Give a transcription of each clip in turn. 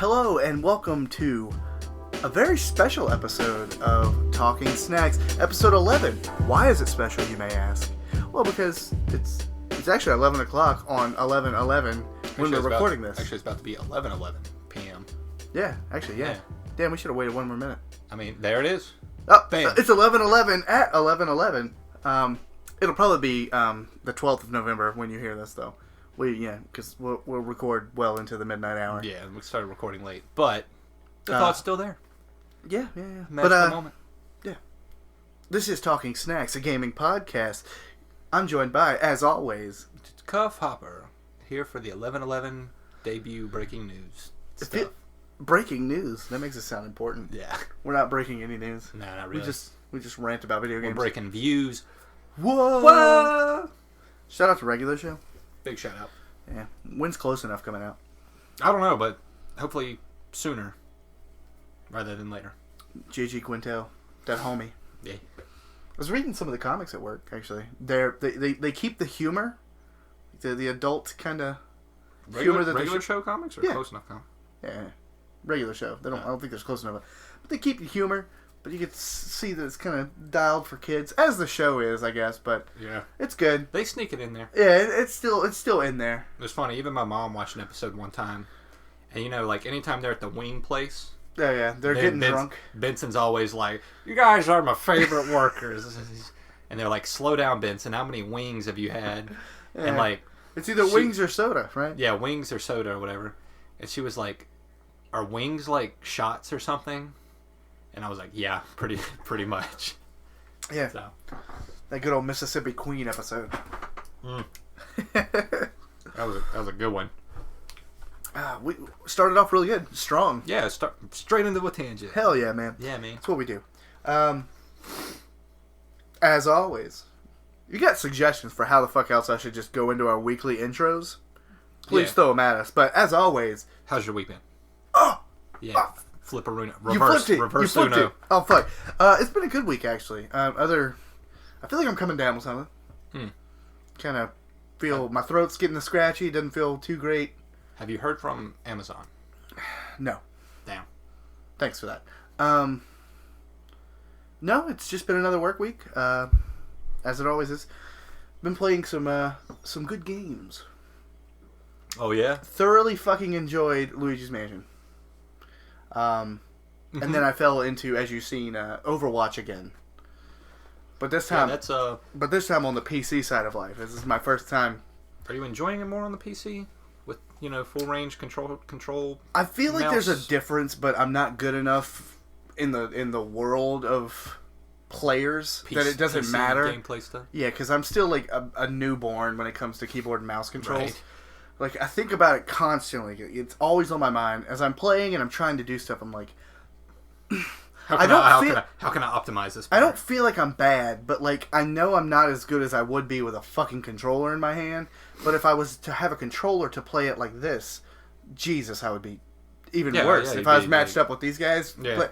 Hello and welcome to a very special episode of Talking Snacks, episode 11. Why is it special, you may ask? Well, because it's actually 11 o'clock on 11/11 when we're recording this. Actually, it's about to be 11:11 p.m. Yeah, actually, yeah. Damn, we should have waited one more minute. I mean, there it is. Oh, Bam. It's 11:11 at 11:11. It'll probably be the 12th of November when you hear this, though. Because we'll record well into the midnight hour. Yeah, we started recording late, but the thought's still there. Yeah. Magical moment. Yeah. This is Talking Snacks, a gaming podcast. I'm joined by, as always, Cuff Hopper, here for the 11:11 debut breaking news stuff. Breaking news. That makes it sound important. Yeah. We're not breaking any news. No, not really. We just rant about video games. We're breaking views. Whoa! Shout out to Regular Show. Big shout out. Yeah. When's Close Enough coming out? I don't know, but hopefully sooner rather than later. J.G. Quintel, that homie. Yeah. I was reading some of the comics at work, actually. They keep the humor, the adult kind of humor that regular show comics or Close Enough comics? Yeah, Regular Show. I don't think there's Close Enough, but they keep the humor. But you can see that it's kind of dialed for kids, as the show is, I guess. But yeah, it's good. They sneak it in there. Yeah, it's still in there. It was funny. Even my mom watched an episode one time, and like anytime they're at the wing place. Oh yeah, they're getting drunk. Benson's always like, "You guys are my favorite workers," and they're like, "Slow down, Benson. How many wings have you had?" Yeah. And like, it's either wings or soda, right? Yeah, wings or soda or whatever. And she was like, "Are wings like shots or something?" And I was like, "Yeah, pretty much." Yeah. So. That good old Mississippi Queen episode. That was a good one. We started off really good, strong. Yeah, straight into a tangent. Hell yeah, man. Yeah, man. That's what we do. As always, you got suggestions for how the fuck else I should just go into our weekly intros? Please throw them at us. But as always, how's your week been? Oh, yeah. Flipperoono. Reverse Uno. It. Oh fuck! It's been a good week actually. I feel like I'm coming down with something. Kind of feel my throat's getting scratchy. Doesn't feel too great. Have you heard from Amazon? No. Damn. Thanks for that. No, it's just been another work week. As it always is. Been playing some good games. Oh yeah. Thoroughly fucking enjoyed Luigi's Mansion. And then I fell into, as you've seen, Overwatch again. But this time, But this time on the PC side of life. This is my first time. Are you enjoying it more on the PC with full range control? I feel like mouse? there's a difference, but I'm not good enough in the world of players that it doesn't PC matter. Gameplay stuff. Yeah, because I'm still like a newborn when it comes to keyboard and mouse controls. Right. Like, I think about it constantly. It's always on my mind. As I'm playing and I'm trying to do stuff, I'm like... How can I optimize this better? I don't feel like I'm bad, but, like, I know I'm not as good as I would be with a fucking controller in my hand. But if I was to have a controller to play it like this, Jesus, I would be even worse if I was matched up with these guys. Yeah.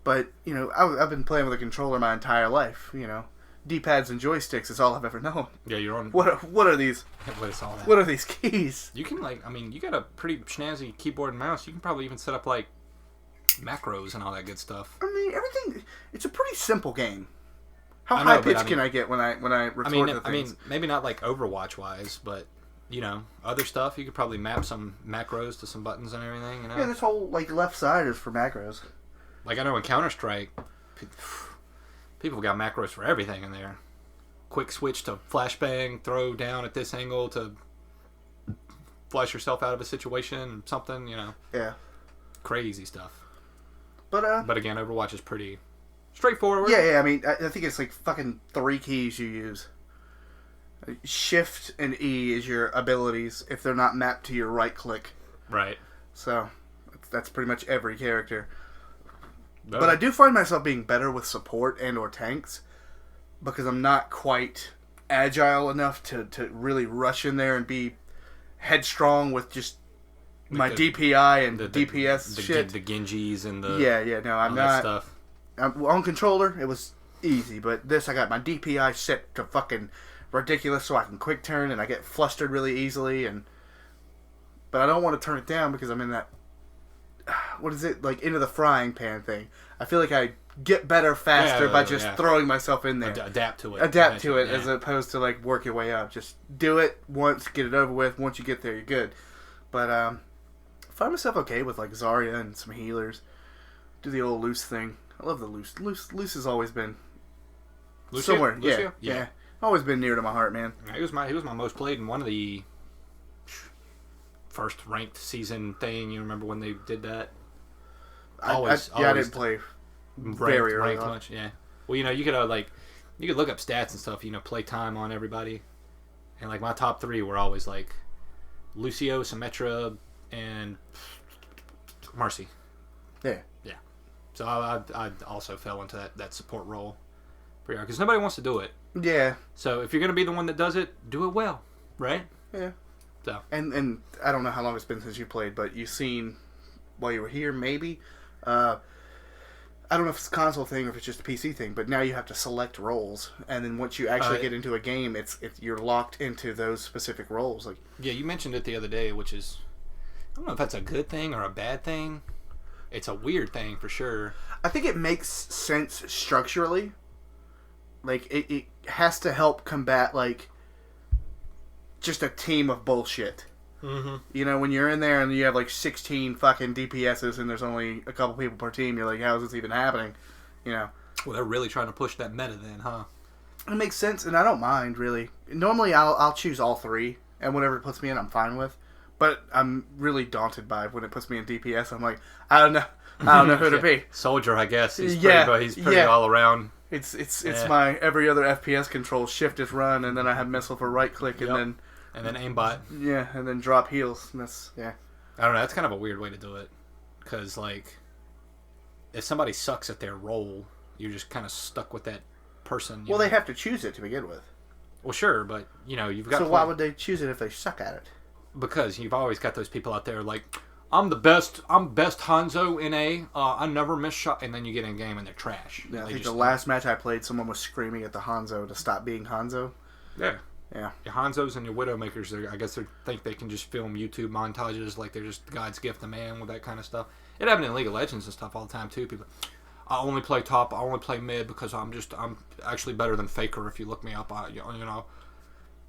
But I've been playing with a controller my entire life, D-pads and joysticks is all I've ever known. Yeah, you're on... What are these? What is all that? What are these keys? You can, you got a pretty snazzy keyboard and mouse. You can probably even set up, macros and all that good stuff. I mean, everything... It's a pretty simple game. How high-pitched can I get when I record the things? I mean, maybe not, Overwatch-wise, but, other stuff. You could probably map some macros to some buttons and everything, Yeah, this whole, left side is for macros. I know in Counter-Strike... People got macros for everything in there. Quick switch to flashbang, throw down at this angle to flash yourself out of a situation, something, Yeah. Crazy stuff. But again, Overwatch is pretty straightforward. Yeah, I mean, I think it's fucking 3 keys you use. Shift and E is your abilities if they're not mapped to your right click. Right. So, that's pretty much every character. But I do find myself being better with support and or tanks because I'm not quite agile enough to really rush in there and be headstrong with just my DPI and DPS shit. The Genjis and the... No, I'm not. Stuff. On controller, it was easy, but this, I got my DPI set to fucking ridiculous so I can quick turn and I get flustered really easily. But I don't want to turn it down because I'm in that what is it, like into the frying pan thing. I feel like I get better faster by just throwing myself in there. Adapt to it. As opposed to like work your way up. Just do it once, get it over with. Once you get there, you're good. But I find myself okay with like Zarya and some healers. Do the old loose thing. I love the loose. Loose has always been somewhere. Yeah. Always been near to my heart, man. He was my most played in one of the first ranked season thing. You remember when they did that? I didn't play very early on. Much. Yeah. Well, you could you could look up stats and stuff. Play time on everybody, and like my top 3 were always like Lucio, Symmetra, and Mercy. Yeah. Yeah. So I also fell into that support role because nobody wants to do it. Yeah. So if you're gonna be the one that does it, do it well, right? Yeah. So and I don't know how long it's been since you played, but you've seen while you were here, maybe. I don't know if it's a console thing or if it's just a PC thing, but now you have to select roles, and then once you actually get into a game, it's you're locked into those specific roles. Like you mentioned it the other day, which is I don't know if that's a good thing or a bad thing. It's a weird thing for sure. I think it makes sense structurally. Like it has to help combat like just a team of bullshit. Mm-hmm. When you're in there and you have like 16 fucking DPSs and there's only a couple people per team, you're like, how is this even happening? Well, they're really trying to push that meta then, huh? It makes sense, and I don't mind, really. Normally, I'll choose all 3, and whatever it puts me in, I'm fine with. But I'm really daunted by when it puts me in DPS. I'm like, I don't know who to be. Soldier, I guess. He's pretty all around. It's my every other FPS control. Shift is run, and then I have missile for right click, and then aimbot. Yeah, and then drop heals. And that's I don't know. That's kind of a weird way to do it, because like, if somebody sucks at their role, you're just kind of stuck with that person. Well, they have to choose it to begin with. Well, sure, but you've got. So why would they choose it if they suck at it? Because you've always got those people out there like, I'm best Hanzo in A. I never miss shot, and then you get in game and they're trash. Yeah, I think the last match I played, someone was screaming at the Hanzo to stop being Hanzo. Yeah. Yeah. Your Hanzos and your Widowmakers, I guess they think they can just film YouTube montages like they're just God's gift to man with that kind of stuff. It happened in League of Legends and stuff all the time too. People, I only play top, I only play mid because I'm actually better than Faker if you look me up.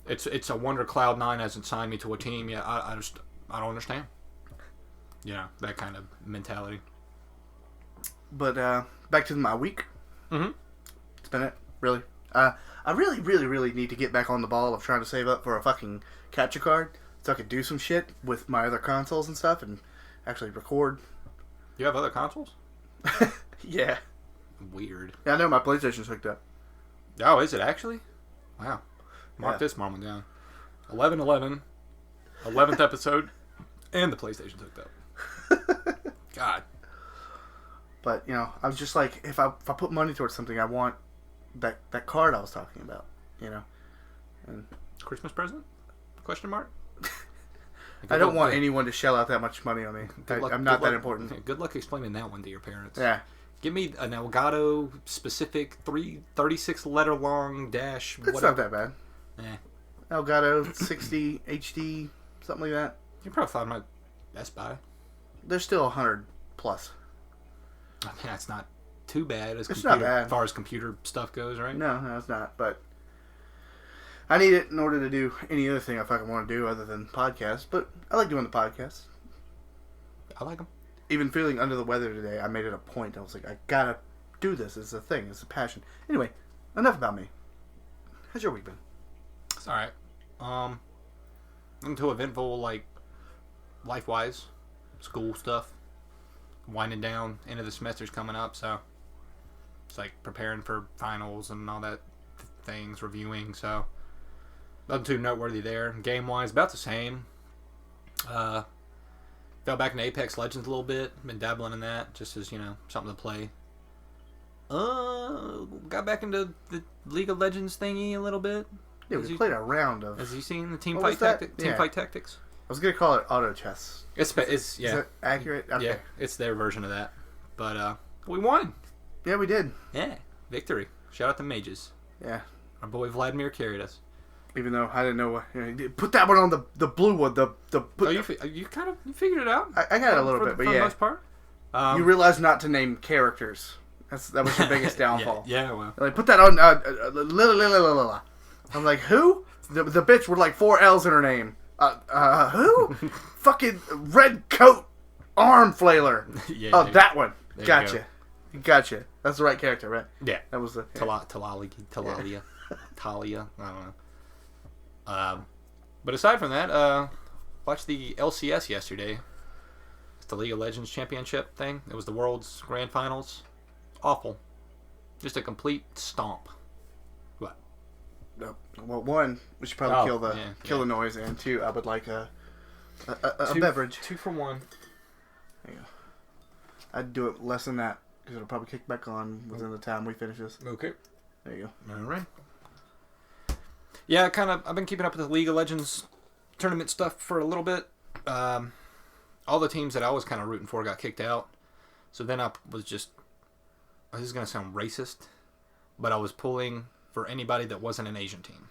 It's a wonder Cloud9 hasn't signed me to a team yet. I don't understand. That kind of mentality. But back to my week. Mm-hmm. It's been it, really. I really, really, really need to get back on the ball of trying to save up for a fucking capture card so I could do some shit with my other consoles and stuff and actually record. You have other consoles? Yeah. Weird. Yeah, I know my PlayStation's hooked up. Oh, is it actually? Wow. Mark this moment down. 11/11, 11th episode, and the PlayStation's hooked up. God. But, I was just like, if I put money towards something, I want that card I was talking about, And Christmas present? Question mark? I don't want anyone to shell out that much money on me. I'm not that important. Good luck explaining that one to your parents. Yeah. Give me an Elgato specific 36 letter long dash. It's not that bad. Yeah. Elgato 60 HD, something like that. You probably thought about Best Buy. They're still 100 plus. I mean, that's not too bad as far as computer stuff goes, right? No, it's not. But I need it in order to do any other thing I fucking want to do other than podcasts. But I like doing the podcasts. I like them. Even feeling under the weather today, I made it a point. I was like, I gotta do this. It's a thing. It's a passion. Anyway, enough about me. How's your week been? It's all right. Nothing too eventful, like life-wise, school stuff. Winding down. End of the semester's coming up, so it's like preparing for finals and all that things, reviewing. So nothing too noteworthy there. Game-wise, about the same. Fell back into Apex Legends a little bit. Been dabbling in that, just as something to play. Got back into the League of Legends thingy a little bit. Yeah, we played a round of. Has you seen the team fight tactics? I was gonna call it auto chess. It's yeah. Is that accurate? Okay. Yeah, it's their version of that. But we won. Yeah, we did. Yeah, victory. Shout out to Mages. Yeah, our boy Vladimir carried us. Even though I didn't know what. Put that one on the blue one. You kind of figured it out. I got it a little bit, but for yeah. the most part. You realize not to name characters. That was your biggest downfall. Yeah, well. Like, put that on. I'm like, who? The bitch with like 4 L's in her name. Who? Fucking red coat arm flailer. Yeah, that one. There Gotcha. Gotcha. That's the right character, right? Yeah. That was the... Talalia. Talia. I don't know. But aside from that, watched the LCS yesterday. It's the League of Legends Championship thing. It was the World's Grand Finals. Awful. Just a complete stomp. What? Well, one, we should probably kill the noise, and 2, I would like a beverage. 2 for 1. There you go. I'd do it less than that, because it'll probably kick back on within the time we finish this. Okay. There you go. All right. Yeah, I've been keeping up with the League of Legends tournament stuff for a little bit. All the teams that I was kind of rooting for got kicked out. So then I was just... This is going to sound racist, but I was pulling for anybody that wasn't an Asian team.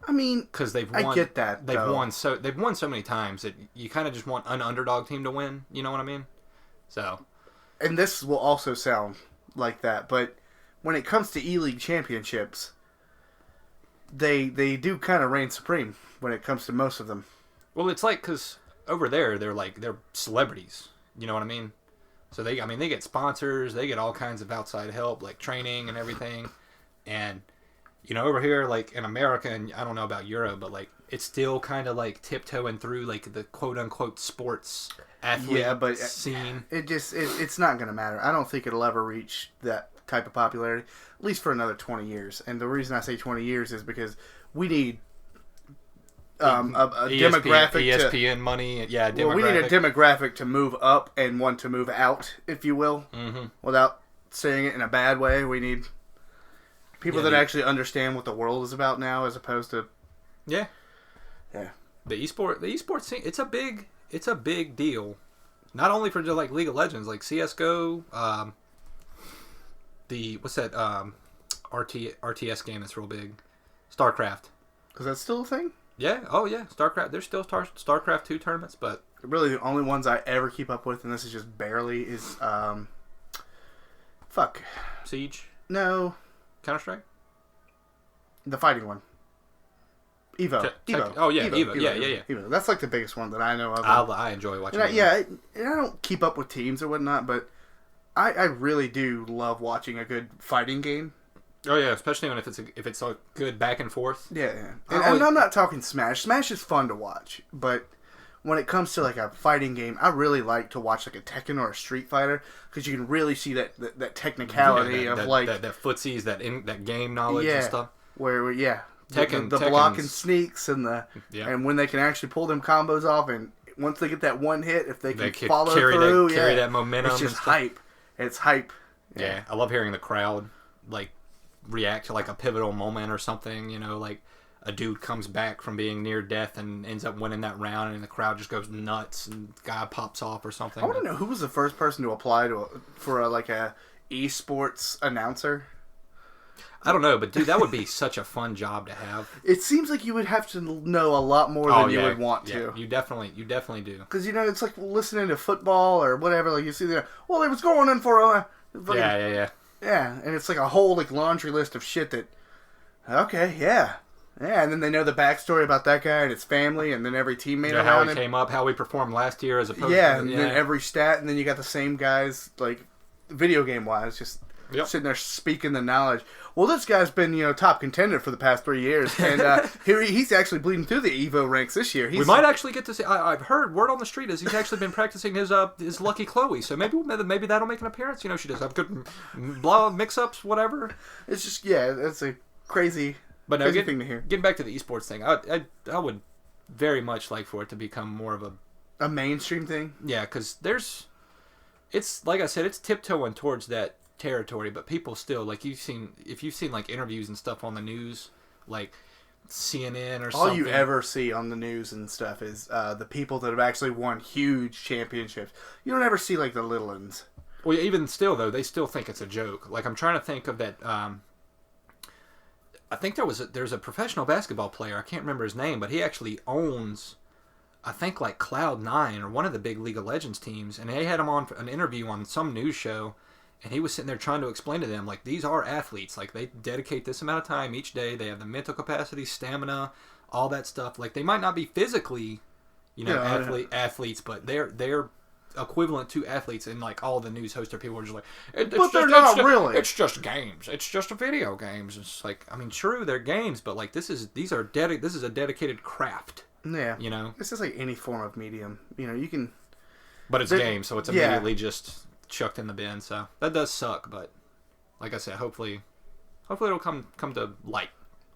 I mean, because they've won. I get that. They've won so many times that you kind of just want an underdog team to win. You know what I mean? So, and this will also sound like that, but when it comes to E-League championships, they do kind of reign supreme when it comes to most of them. Well, it's like because over there they're celebrities. You know what I mean? So they get sponsors, they get all kinds of outside help, like training and everything. And, over here, like in America, and I don't know about Europe, but like it's still kind of like tiptoeing through like the quote unquote sports athlete scene. It's not going to matter. I don't think it'll ever reach that type of popularity, at least for another 20 years. And the reason I say 20 years is because we need a demographic ESPN money, demographic. Well, we need a demographic to move up and one to move out, if you will, without saying it in a bad way. We need people that actually understand what the world is about now, as opposed to the esports scene. It's a big deal, not only for like League of Legends, like CS:GO, RTS game that's real big, StarCraft. Is that still a thing? Yeah. Oh, yeah. StarCraft. There's still StarCraft 2 tournaments, but really the only ones I ever keep up with, and this is just barely, is Siege. No. Counter-Strike. The fighting one. Evo. Oh yeah, Evo. Yeah. Evo. That's like the biggest one that I know of. I enjoy watching. I don't keep up with teams or whatnot, but I really do love watching a good fighting game. Oh yeah, especially if it's a good back and forth. Yeah. And I'm not talking Smash. Smash is fun to watch, but when it comes to like a fighting game, I really like to watch like a Tekken or a Street Fighter, because you can really see that technicality of that footsies, that game knowledge and stuff. Where Tekken, the block and sneaks and and when they can actually pull them combos off, and once they get that one hit, if they can follow through, carry that momentum, it's just hype. It's hype. Yeah, I love hearing the crowd like react to like a pivotal moment or something. Like a dude comes back from being near death and ends up winning that round, and the crowd just goes nuts, and the guy pops off or something. I want to know who was the first person to apply for a esports announcer. I don't know, but dude, that would be such a fun job to have. It seems like you would have to know a lot more than you would want to. You definitely do. Because it's like listening to football or whatever. Like you see there, well, it was going in for a. Yeah, and it's like a whole like laundry list of shit that. Okay, yeah, and then they know the backstory about that guy and his family, and then every teammate around how him. He came up, how he performed last year as opposed. And then every stat, and then you got the same guys like video game wise, just. Sitting there speaking the knowledge. Well, this guy's been, top contender for the past 3 years, and here he's actually bleeding through the Evo ranks this year. We might actually get to see. I've heard word on the street is he's actually been practicing his Lucky Chloe. So maybe that'll make an appearance. She does have good mix-ups, whatever. It's just it's a crazy, crazy thing to hear. Getting back to the esports thing, I would very much like for it to become more of a mainstream thing. Yeah, because it's like I said, it's tiptoeing towards that territory, but people still like if you've seen like interviews and stuff on the news, like CNN or something. All you ever see on the news and stuff is the people that have actually won huge championships. You don't ever see like the little ones. Well, even still though, they still think it's a joke. Like I'm trying to think of that. I think there's a professional basketball player. I can't remember his name, but he actually owns I think like Cloud9 or one of the big League of Legends teams, and they had him on for an interview on some news show, and he was sitting there trying to explain to them, like, these are athletes. Like, they dedicate this amount of time each day. They have the mental capacity, stamina, all that stuff. Like, they might not be physically, athletes, but they're equivalent to athletes. And, like, all the news hosts or people are just like, but they're not really. It's just games. It's just video games. It's like, I mean, true, they're games, but, like, this is a dedicated craft. Yeah. You know? It's just like any form of medium. You know, you can... But it's games, so it's immediately just chucked in the bin. So that does suck, but like I said, hopefully it'll come to light.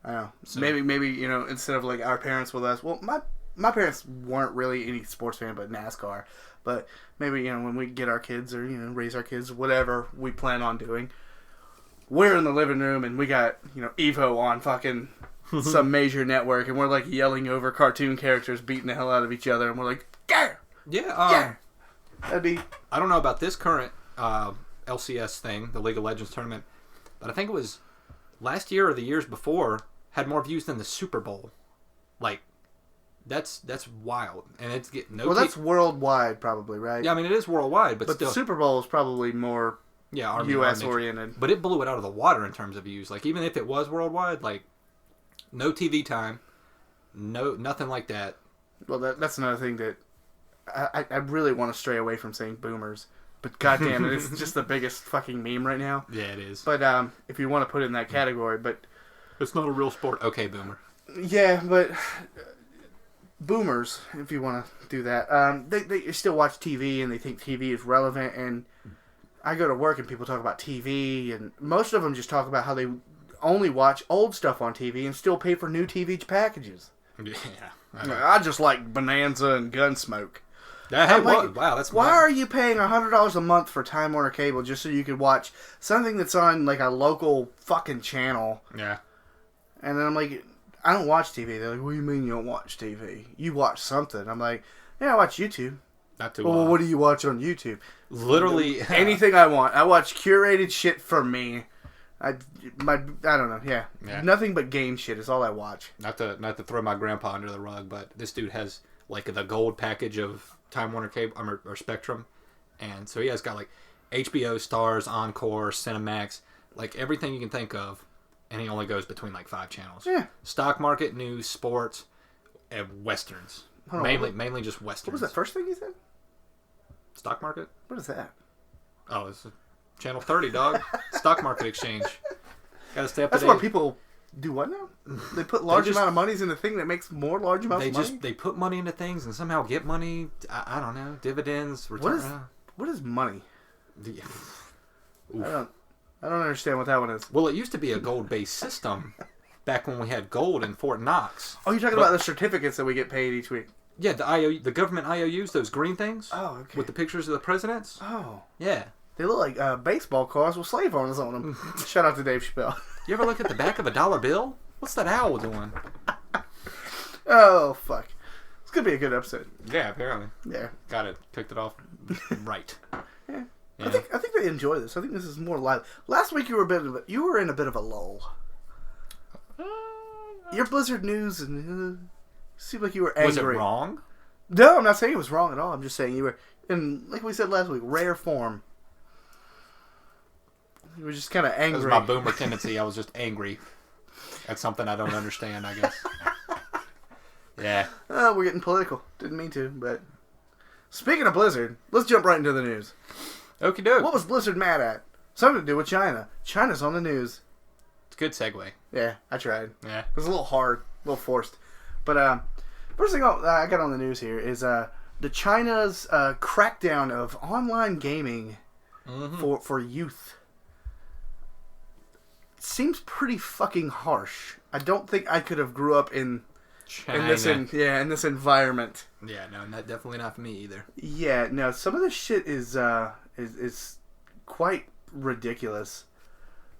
I know. So, maybe instead of like our parents with us. Well, my parents weren't really any sports fan, but NASCAR. But maybe when we get our kids or raise our kids, whatever we plan on doing, we're in the living room and we got Evo on fucking some major network, and we're like yelling over cartoon characters beating the hell out of each other, and we're like, "Gah! Yeah, that'd be." I don't know about this current LCS thing, the League of Legends tournament, but I think it was last year or the years before had more views than the Super Bowl. Like, that's wild, and it's getting that's worldwide, probably, right? Yeah, I mean it is worldwide, but still, the Super Bowl is probably more U.S. oriented. But it blew it out of the water in terms of views. Like, even if it was worldwide, like, no TV time, nothing like that. Well, that's another thing that I really want to stray away from saying boomers, but goddamn it, it's just the biggest fucking meme right now. Yeah, it is. But if you want to put it in that category, but it's not a real sport. Okay, boomer. Yeah, but boomers, if you want to do that, they still watch TV and they think TV is relevant. And I go to work and people talk about TV, and most of them just talk about how they only watch old stuff on TV and still pay for new TV packages. Yeah, I just like Bonanza and Gunsmoke. Wow, that's why are you paying $100 a month for Time Warner Cable just so you could watch something that's on like a local fucking channel? Yeah. And then I'm like, I don't watch TV. They're like, what do you mean you don't watch TV? You watch something. I'm like, yeah, I watch YouTube. Not too well. What do you watch on YouTube? Literally anything I want. I watch curated shit for me. I don't know. Yeah. Nothing but game shit is all I watch. Not to throw my grandpa under the rug, but this dude has like the gold package of Time Warner Cable or Spectrum, and so he has got like HBO, Stars, Encore, Cinemax, like everything you can think of, and he only goes between like 5 channels. Yeah. Stock market, news, sports, and westerns. Mainly just westerns. What was that first thing you said? Stock market? What is that? Oh, it's Channel 30, dog. Stock market exchange. Gotta stay up to date. That's where people do what now? They put large amount of monies in the thing that makes more large amounts of money? They put money into things and somehow get money. I don't know. Dividends. Return. What is money? I don't understand what that one is. Well, it used to be a gold-based system back when we had gold in Fort Knox. Oh, you're talking about the certificates that we get paid each week? Yeah, the government IOUs, those green things. Oh, okay. With the pictures of the presidents. Oh. Yeah. They look like baseball cards with slave owners on them. Shout out to Dave Chappelle. You ever look at the back of a dollar bill? What's that owl doing? Oh, fuck. It's going to be a good episode. Yeah, apparently. Yeah. Got it. Picked it off right. Yeah. I think they enjoy this. I think this is more live. Last week you were in a bit of a lull. Your Blizzard news and seemed like you were angry. Was it wrong? No, I'm not saying it was wrong at all. I'm just saying you were in, like we said last week, rare form. You were just kind of angry. That was my boomer tendency. I was just angry at something I don't understand, I guess. Yeah. We're getting political. Didn't mean to, but speaking of Blizzard, let's jump right into the news. Okie doke. What was Blizzard mad at? Something to do with China. China's on the news. It's a good segue. Yeah, I tried. Yeah. It was a little hard, a little forced. But first thing I got on the news here is the China's crackdown of online gaming for youth. Seems pretty fucking harsh. I don't think I could have grew up in this environment. Yeah, no, definitely not for me either. Yeah, no, some of this shit is quite ridiculous.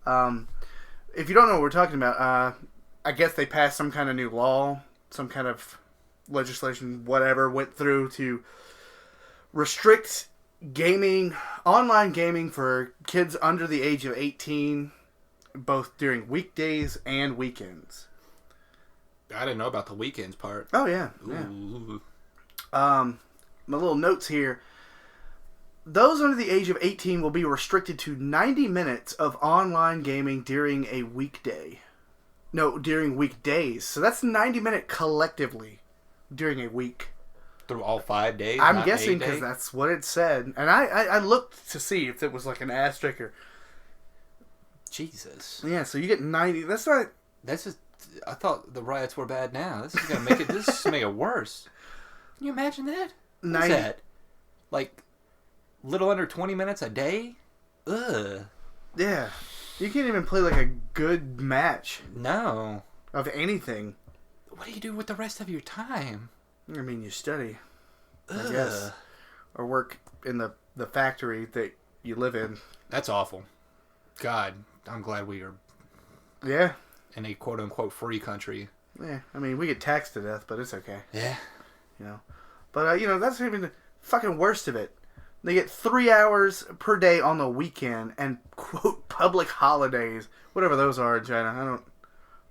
If you don't know what we're talking about, I guess they passed some kind of new law, some kind of legislation, whatever, went through to restrict gaming, online gaming for kids under the age of 18, both during weekdays and weekends. I didn't know about the weekends part. Oh, yeah. Ooh. My little notes here. Those under the age of 18 will be restricted to 90 minutes of online gaming during a weekday. No, during weekdays. So that's 90-minute collectively during a week. Through all 5 days? I'm guessing because that's what it said. And I looked to see if it was like an asterisk or... Jesus. Yeah, so you get 90... That's not... That's just... I thought the riots were bad now. This is going to make it... This is make it worse. Can you imagine that? What's that? Like, little under 20 minutes a day? Ugh. Yeah. You can't even play like a good match. No. Of anything. What do you do with the rest of your time? I mean, you study. Ugh. I guess. Or work in the factory that you live in. That's awful. God, I'm glad we are... Yeah. In a quote-unquote free country. Yeah. I mean, we get taxed to death, but it's okay. Yeah. You know. But, that's not even the fucking worst of it. They get 3 hours per day on the weekend and, quote, public holidays. Whatever those are in China.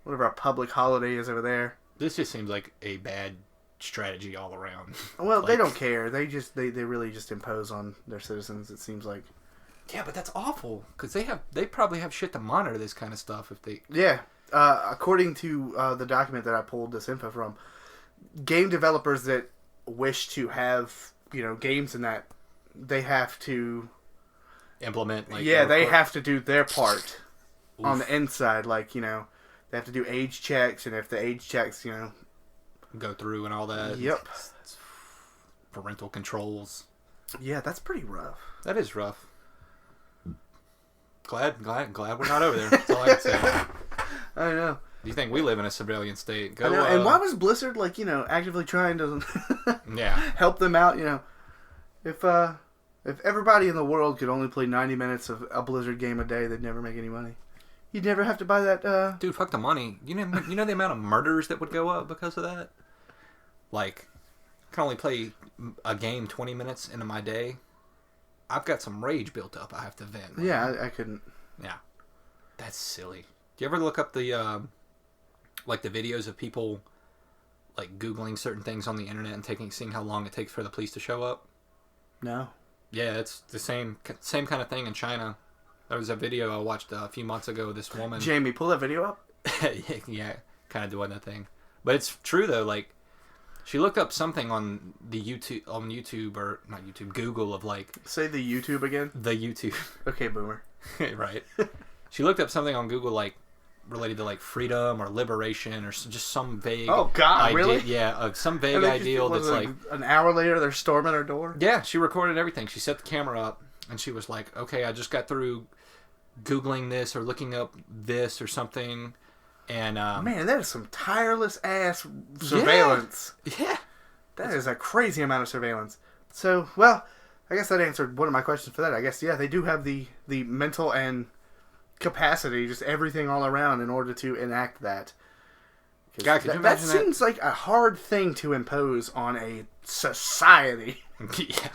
Whatever a public holiday is over there. This just seems like a bad strategy all around. Well, they don't care. They really just impose on their citizens, it seems like. Yeah, but that's awful. Because they probably have shit to monitor this kind of stuff if they... Yeah. According to the document that I pulled this info from, game developers that wish to have, games in that, they have to implement. They have to do their part on the inside. Like, they have to do age checks, and if the age checks, go through and all that. Yep. It's parental controls. Yeah, that's pretty rough. That is rough. Glad we're not over there. That's all I can say. I know. Do you think we live in a surveillance state? I know. And why was Blizzard actively trying to help them out? If everybody in the world could only play 90 minutes of a Blizzard game a day, they'd never make any money. You'd never have to buy that. Dude, fuck the money. You know the amount of murders that would go up because of that. Like, I can only play a game 20 minutes into my day. I've got some rage built up. I have to vent. Yeah, I couldn't. Yeah, that's silly. Do you ever look up the the videos of people like Googling certain things on the internet and seeing how long it takes for the police to show up? No. Yeah, it's the same kind of thing in China. There was a video I watched a few months ago of this woman. Jamie, pull that video up. Yeah, kind of doing that thing. But it's true though. Like, she looked up something on YouTube or not YouTube, Google of like. Say the YouTube again. The YouTube. Okay, boomer. Right. She looked up something on Google like related to like freedom or liberation or just some vague. Oh God, idea. really? Yeah, some vague ideal that's like an hour later they're storming her door. Yeah, she recorded everything. She set the camera up and she was like, "Okay, I just got through Googling this or looking up this or something." And man, that is some tireless ass surveillance. Yeah. That is a crazy amount of surveillance. So, well, I guess that answered one of my questions for that. I guess, yeah, they do have the mental and capacity, just everything all around in order to enact that. God, could you imagine that? Seems like a hard thing to impose on a society. Yeah.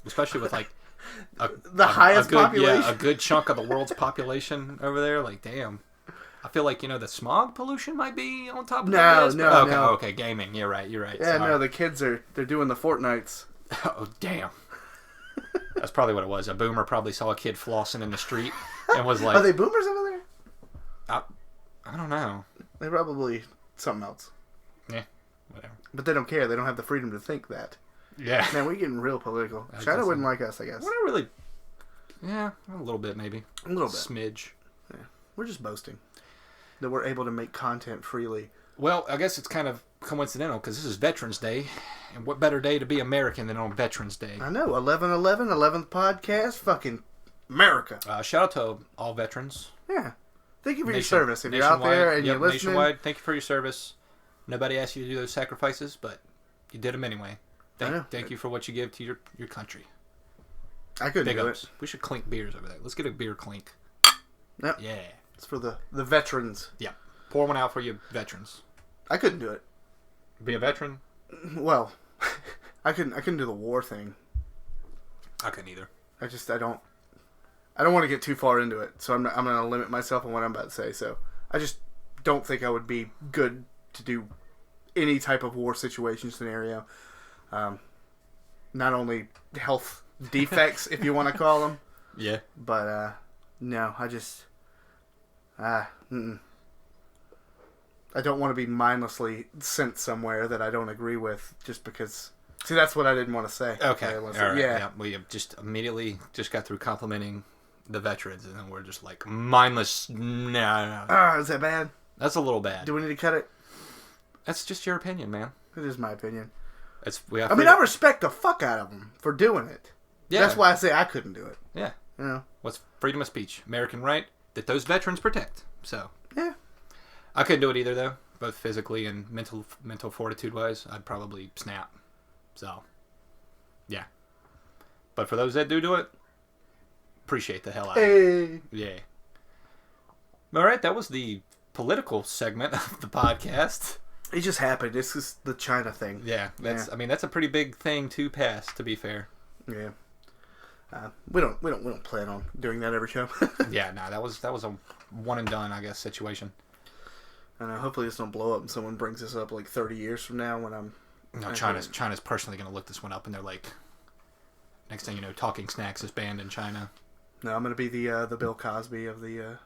Especially with like the highest population. Yeah, a good chunk of the world's population over there. Like, damn. I feel like, the smog pollution might be on top of this. No. Okay, gaming. You're right. Yeah, sorry. No, the kids they're doing the Fortnites. Oh, damn. That's probably what it was. A boomer probably saw a kid flossing in the street and was like... Are they boomers over there? I don't know. They're probably something else. Yeah, whatever. But they don't care. They don't have the freedom to think that. Yeah. Man, we're getting real political. China wouldn't like us, I guess. We're not really... Yeah, a little bit maybe. A little bit. Smidge. Yeah. We're just boasting that we're able to make content freely. Well, I guess it's kind of coincidental because this is Veterans Day. And what better day to be American than on Veterans Day? I know. 11/11, 11th podcast. Fucking America. Shout out to all veterans. Yeah. Thank you for your service. If you're out there and you're listening. Nationwide, thank you for your service. Nobody asked you to do those sacrifices, but you did them anyway. Thank you for what you give to your country. I couldn't do it. We should clink beers over there. Let's get a beer clink. Yep. Yeah. It's for the veterans. Yeah. Pour one out for you veterans. I couldn't do it. Be a veteran? Well, I couldn't do the war thing. I couldn't either. I don't want to get too far into it, so I'm going to limit myself on what I'm about to say. So I just don't think I would be good to do any type of war situation scenario. Not only health defects, if you want to call them. Yeah. But, no, I just... I don't want to be mindlessly sent somewhere that I don't agree with just because... See, that's what I didn't want to say. Okay. All right. Yeah. We have just immediately just got through complimenting the veterans, and then we're just like, mindless... No. Is that bad? That's a little bad. Do we need to cut it? That's just your opinion, man. It is my opinion. I respect the fuck out of them for doing it. Yeah. That's why I say I couldn't do it. Yeah. You know? What's freedom of speech? American right that those veterans protect. So. Yeah. I couldn't do it either, though. Both physically and mental fortitude-wise. I'd probably snap. So. Yeah. But for those that do it, appreciate the hell out of it. Yeah. All right. That was the political segment of the podcast. It just happened. This is the China thing. Yeah, that's a pretty big thing to pass. To be fair. Yeah. We don't plan on doing that every show. Yeah, no, that was a one and done, I guess, situation. I know. Hopefully, this don't blow up and someone brings this up like 30 years from now when I'm. No, China's personally going to look this one up, and they're like, next thing you know, Talking Snacks is banned in China. No, I'm going to be the Bill Cosby of the.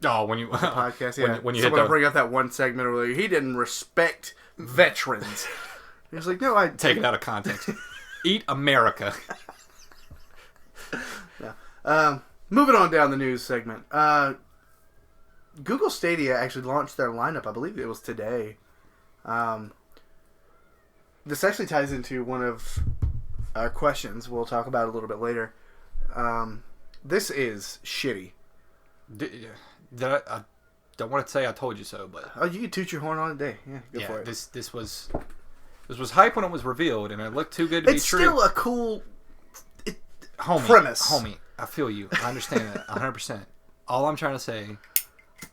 When you podcast, yeah. When you someone bring up that one segment where he didn't respect veterans. He was like, "No, I take it out of context. Eat America." Yeah. Moving on down the news segment. Google Stadia actually launched their lineup. I believe it was today. This actually ties into one of our questions. We'll talk about it a little bit later. This is shitty. I don't want to say I told you so, but you can toot your horn on a day. Yeah, go for it. This was hype when it was revealed, and it looked too good to be true. It's still a cool premise, homie. I feel you. I understand that 100%. All I'm trying to say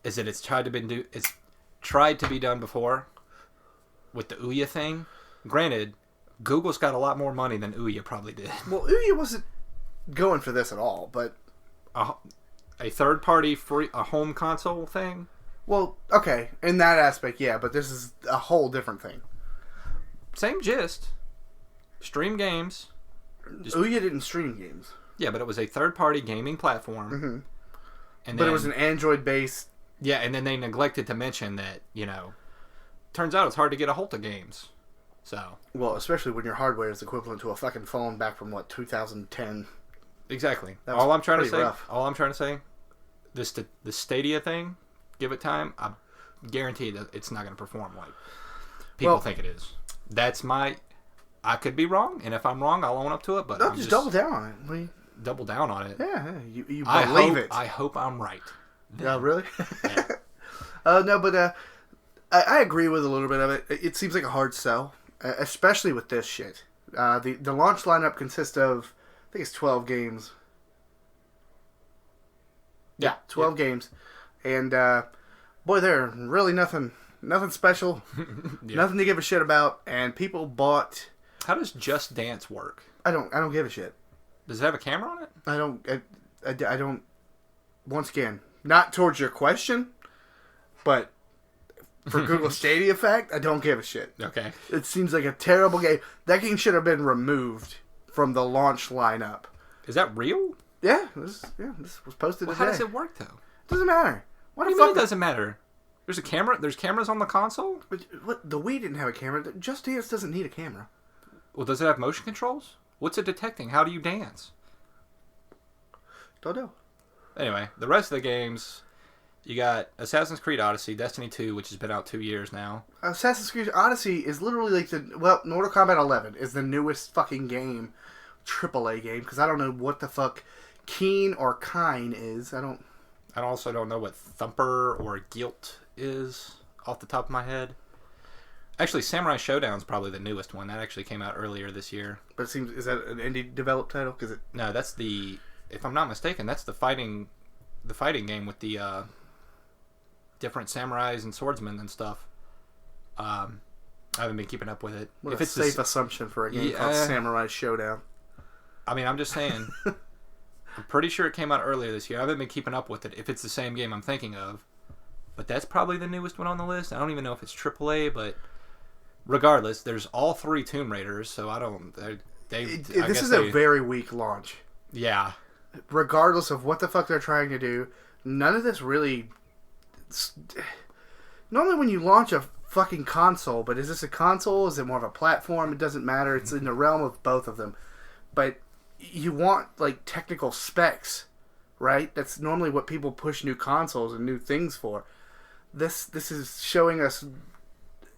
is that it's tried to be done before with the Ouya thing. Granted, Google's got a lot more money than Ouya probably did. Well, Ouya wasn't going for this at all, but. A third-party a home console thing? Well, okay, in that aspect, yeah, but this is a whole different thing. Same gist. Stream games. Ouya didn't stream games. Yeah, but it was a third-party gaming platform. Mm-hmm. But it was an Android-based... Yeah, and then they neglected to mention that, turns out it's hard to get a hold of games. So... Well, especially when your hardware is equivalent to a fucking phone back from, 2010... Exactly. All I'm trying to say, the Stadia thing, give it time, I guarantee that it's not going to perform like people think it is. That's I could be wrong, and if I'm wrong, I'll own up to it. But no, just double down on it. Double down on it. Yeah, you believe it. I hope I'm right. Yeah, really? Yeah. No, but I agree with a little bit of it. It seems like a hard sell, especially with this shit. The launch lineup consists of, I think it's 12 games. Yeah, 12 games. And, boy, they're really nothing special. Nothing to give a shit about. And people bought... How does Just Dance work? I don't give a shit. Does it have a camera on it? I don't... Once again, not towards your question, but for Google Stadia fact, I don't give a shit. Okay. It seems like a terrible game. That game should have been removed from the launch lineup. Is that real? Yeah, this was posted today. How does it work, though? It doesn't matter. What do you mean it doesn't matter? There's a camera. There's cameras on the console? What? The Wii didn't have a camera. Just Dance doesn't need a camera. Well, does it have motion controls? What's it detecting? How do you dance? Don't know. Anyway, the rest of the games, you got Assassin's Creed Odyssey, Destiny 2, which has been out 2 years now. Assassin's Creed Odyssey is literally like Mortal Kombat 11 is the newest fucking game, AAA game, because I don't know what the fuck Keen or Kine is. I also don't know what Thumper or Guilt is off the top of my head. Actually, Samurai Showdown's probably the newest one. That actually came out earlier this year. But is that an indie developed title? No, that's if I'm not mistaken, that's the fighting game with the different samurais and swordsmen and stuff. I haven't been keeping up with it. What if it's a safe assumption for a game called Samurai Showdown. I mean, I'm just saying. I'm pretty sure it came out earlier this year. I haven't been keeping up with it. If it's the same game I'm thinking of, but that's probably the newest one on the list. I don't even know if it's AAA, but regardless, there's all 3 Tomb Raiders, so I don't. This is a very weak launch. Yeah. Regardless of what the fuck they're trying to do, none of this really. Normally, when you launch a fucking console, but is this a console? Is it more of a platform? It doesn't matter. It's in the realm of both of them. But you want like technical specs, right? That's normally what people push new consoles and new things for. This is showing us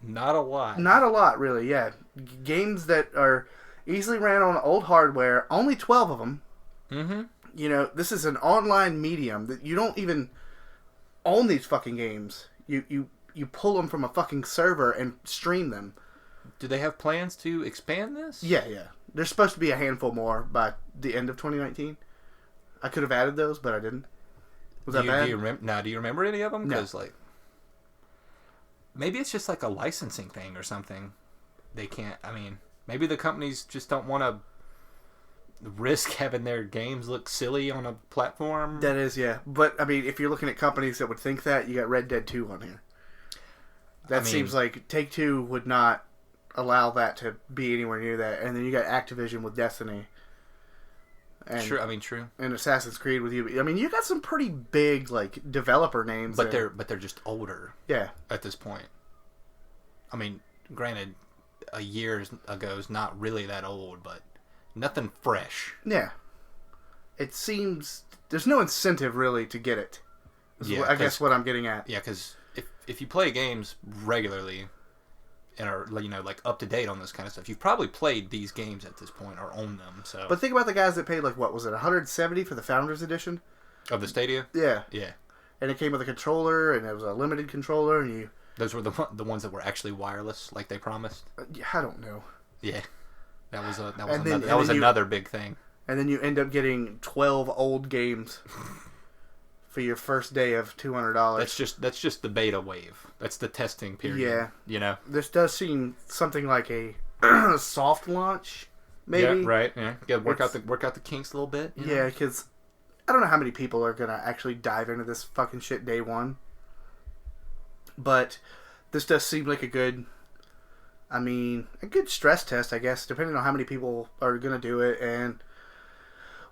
not a lot. Not a lot, really. Yeah, games that are easily ran on old hardware. Only 12 of them. Mm-hmm. You know, this is an online medium that you don't even own these fucking games. You pull them from a fucking server and stream them. Do they have plans to expand this? Yeah. There's supposed to be a handful more by the end of 2019. I could have added those, but I didn't. Was that bad? Do you remember any of them? No. Because, like, maybe it's just like a licensing thing or something. They can't, I mean, maybe the companies just don't want to risk having their games look silly on a platform. That is, yeah. But, I mean, if you're looking at companies that would think that, you got Red Dead 2 on here. That seems like Take-Two would not allow that to be anywhere near that. And then you got Activision with Destiny. And, true. And Assassin's Creed with you. I mean, you got some pretty big, like, developer names. But they're just older. Yeah. At this point. I mean, granted, a year ago is not really that old, but nothing fresh. Yeah. It seems there's no incentive really to get it. Yeah, I guess what I'm getting at. Yeah, because if you play games regularly and are, you know, like up to date on this kind of stuff, you've probably played these games at this point or owned them. So, but think about the guys that paid like what was it, $170 for the Founders Edition of the Stadia? Yeah. Yeah. And it came with a controller, and it was a limited controller, and you. Those were the ones that were actually wireless, like they promised. I don't know. Yeah, that was another big thing. And then you end up getting 12 old games for your first day of $200. That's just the beta wave. That's the testing period. Yeah, you know. This does seem something like a soft launch, maybe. Yeah, right. Yeah, work out the kinks a little bit. Yeah, because I don't know how many people are gonna actually dive into this fucking shit day one. But this does seem like a good stress test, I guess, depending on how many people are going to do it and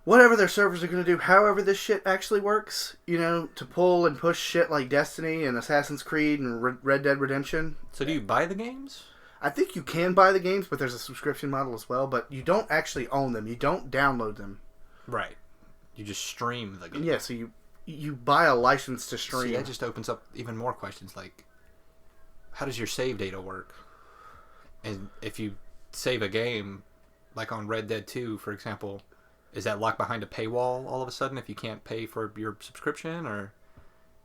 whatever their servers are going to do, however this shit actually works, you know, to pull and push shit like Destiny and Assassin's Creed and Red Dead Redemption. So do you buy the games? I think you can buy the games, but there's a subscription model as well, but you don't actually own them. You don't download them. Right. You just stream the game. Yeah, so you buy a license to stream. See, that just opens up even more questions, like, how does your save data work? And if you save a game, like on Red Dead 2, for example, is that locked behind a paywall all of a sudden if you can't pay for your subscription? Or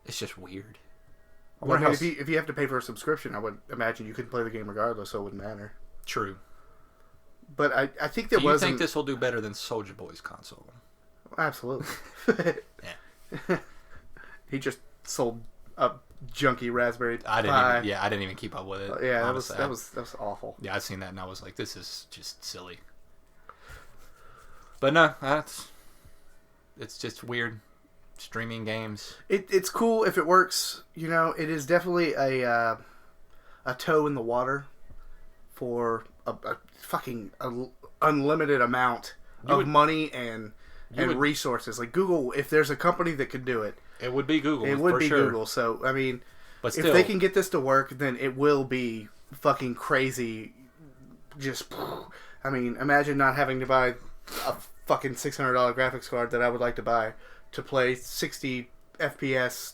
it's just weird. Well, if you have to pay for a subscription, I would imagine you could play the game regardless, so it wouldn't matter. True. But I think there was. Do you think this will do better than Soulja Boy's console? Absolutely. Yeah. He just sold a junky Raspberry Pi. I didn't even keep up with it. Yeah, honestly. that was awful. Yeah, I seen that and I was like, this is just silly. But no, it's just weird. Streaming games. It's cool if it works. You know, it is definitely a toe in the water for a fucking unlimited amount of money and resources. Like Google, if there's a company that could do it, it would be Google. It would be sure. Google. So I mean, but still, if they can get this to work, then it will be fucking crazy. Just, I mean, imagine not having to buy a fucking $600 graphics card that I would like to buy to play 60 FPS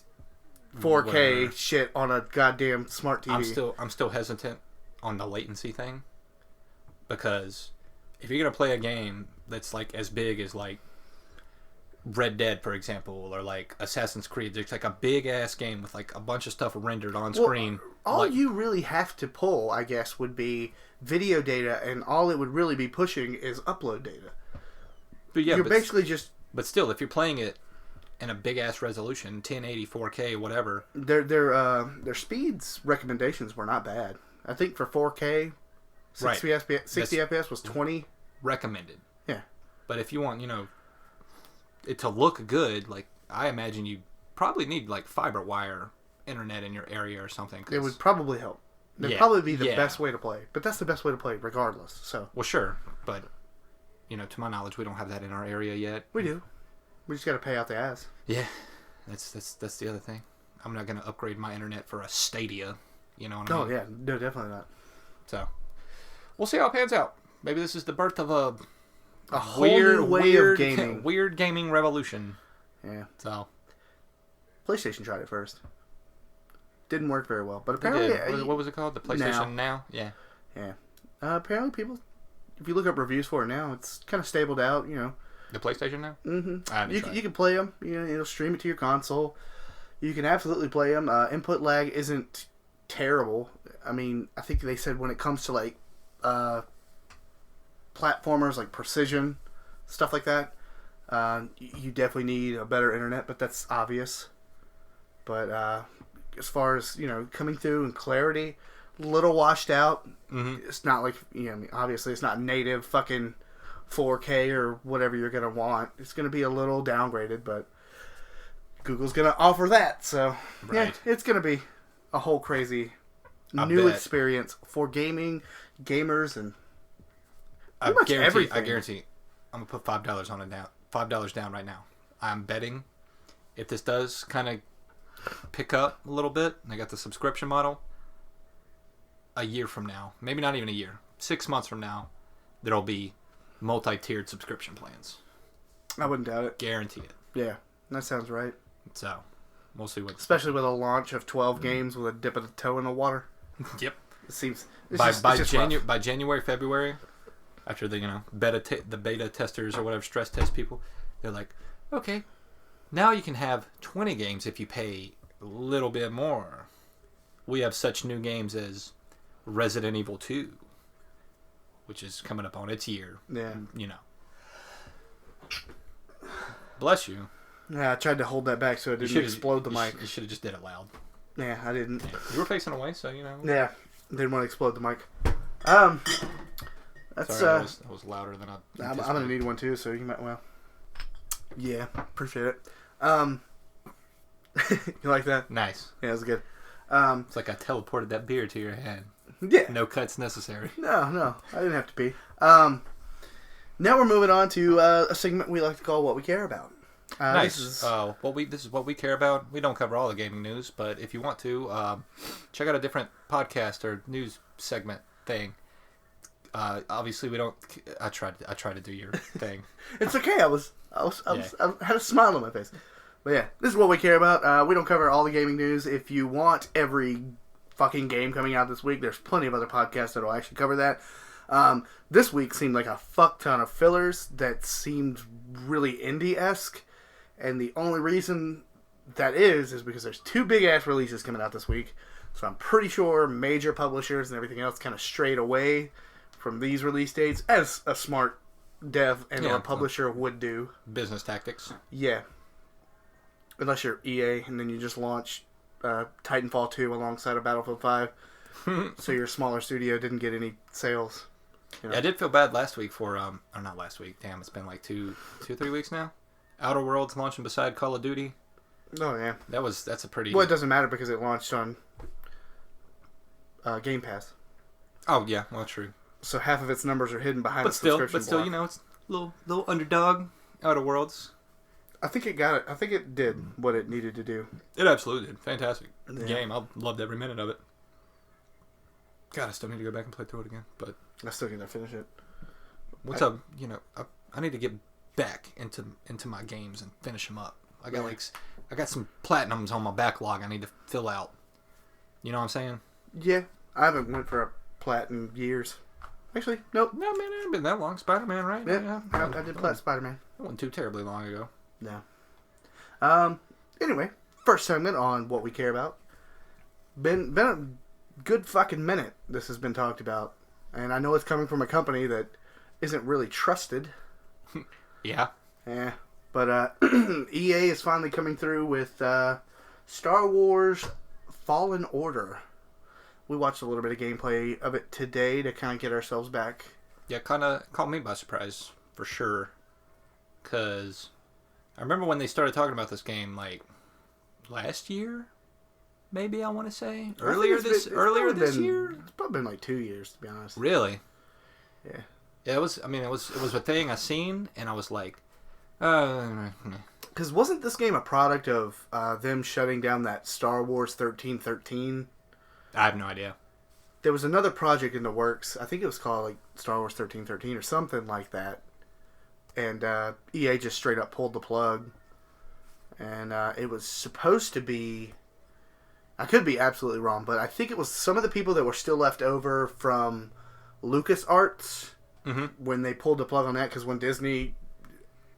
4K shit on a goddamn smart TV. I'm still hesitant on the latency thing, because if you're gonna play a game that's like as big as like Red Dead, for example, or like Assassin's Creed, it's like a big ass game with like a bunch of stuff rendered on screen. All you really have to pull, I guess, would be video data, and all it would really be pushing is upload data. But yeah, you're basically just. But still, if you're playing it in a big ass resolution, 1080, 4K, whatever. Their speeds recommendations were not bad. I think for 4K, 60 FPS was 20 recommended. Yeah, but if you want, it to look good, like I imagine you probably need like fiber wire internet in your area or something. It would probably help. That'd Yeah, probably be the yeah. best way to play. But that's the best way to play regardless. So Well, sure, but to my knowledge, we don't have that in our area yet. we do. We just got to pay out the ass. Yeah, that's the other thing. I'm not gonna upgrade my internet for a Stadia. You know what I mean? Oh yeah, no, definitely not. So we'll see how it pans out. Maybe this is the birth of A whole new way of gaming. weird gaming revolution. Yeah. So PlayStation tried it first. Didn't work very well, but they apparently, did. What was it called? The PlayStation Now? Yeah. Yeah. Apparently, people, if you look up reviews for it now, it's kind of stabled out. The PlayStation Now? Mm-hmm. You can play them. It'll stream it to your console. You can absolutely play them. Input lag isn't terrible. I mean, I think they said when it comes to like platformers like Precision, stuff like that, you definitely need a better internet, but that's obvious. But as far as coming through and clarity, a little washed out. Mm-hmm. It's not like obviously it's not native fucking 4K or whatever you're gonna want. It's gonna be a little downgraded, but Google's gonna offer that, so Right. yeah, it's gonna be a whole crazy new experience for gamers, and pretty much everything. I guarantee. I'm gonna put $5 on it now. $5 down right now. I'm betting if this does kind of pick up a little bit, and I got the subscription model. A year from now, maybe not even a year, 6 months from now, there'll be multi-tiered subscription plans. I wouldn't doubt it. Guarantee it. Yeah, that sounds right. So, we'll see what. Especially with a launch of 12 games with a dip of the toe in the water. Yep. It seems By January, February, after the beta testers or whatever stress test people, they're like, okay, now you can have 20 games if you pay a little bit more. We have such new games as Resident Evil 2, which is coming up on its year. Yeah. Bless you. Yeah, I tried to hold that back so it didn't explode the mic. You should have just did it loud. Yeah, I didn't. Yeah. You were facing away, so Yeah, didn't want to explode the mic. That's Sorry, that was louder than I'm gonna need one too, so you might. Well, yeah, appreciate it. You like that? Nice. Yeah, it was good. It's like I teleported that beer to your head. Yeah. No cuts necessary. No, I didn't have to pee. Now we're moving on to a segment we like to call "What We Care About." Nice. This is what we care about. We don't cover all the gaming news, but if you want to, check out a different podcast or news segment thing. Obviously, we don't. I tried to do your thing. It's okay. I had a smile on my face. But yeah, this is what we care about. We don't cover all the gaming news. If you want every fucking game coming out this week, there's plenty of other podcasts that will actually cover that. This week seemed like a fuck ton of fillers that seemed really indie-esque. And the only reason that is because there's 2 big-ass releases coming out this week. So I'm pretty sure major publishers and everything else kind of strayed away from these release dates, as a smart dev and or publisher would do. Business tactics. Yeah. Unless you're EA and then you just launch Titanfall 2 alongside of Battlefield 5. So your smaller studio didn't get any sales. Yeah, I did feel bad last week for, or not last week, damn, it's been like 3 weeks now. Outer Worlds launching beside Call of Duty. Oh, yeah. That's a pretty... Well, it doesn't matter because it launched on Game Pass. Oh, yeah, well, true. So half of its numbers are hidden behind the subscription block. But still, it's a little underdog, Outer Worlds. I think it got it. I think it did what it needed to do. It absolutely did. Fantastic game. I loved every minute of it. God, I still need to go back and play through it again. But I still need to finish it. What's up? I need to get back into my games and finish them up. I got some platinums on my backlog I need to fill out. You know what I'm saying? Yeah, I haven't went for a plat in years. Actually, nope. No, man, it hasn't been that long. Spider-Man, right? Yeah, I did plat Spider-Man. It wasn't too terribly long ago. No. Anyway, first segment on what we care about. Been a good fucking minute this has been talked about. And I know it's coming from a company that isn't really trusted. Yeah. Yeah. But EA is finally coming through with Star Wars Fallen Order. We watched a little bit of gameplay of it today to kind of get ourselves back. Yeah, kind of caught me by surprise, for sure. Because I remember when they started talking about this game, like, last year? maybe I want to say I think earlier it's this been- it's probably this been- year. It's probably been like 2 years, to be honest. Really? Yeah. Yeah, it was. I mean, it was a thing I seen, and I was like, Because wasn't this game a product of them shutting down that Star Wars 1313? I have no idea. There was another project in the works. I think it was called like Star Wars 1313 or something like that. And EA just straight up pulled the plug. And it was supposed to be... I could be absolutely wrong, but I think it was some of the people that were still left over from LucasArts when they pulled the plug on that. Because when Disney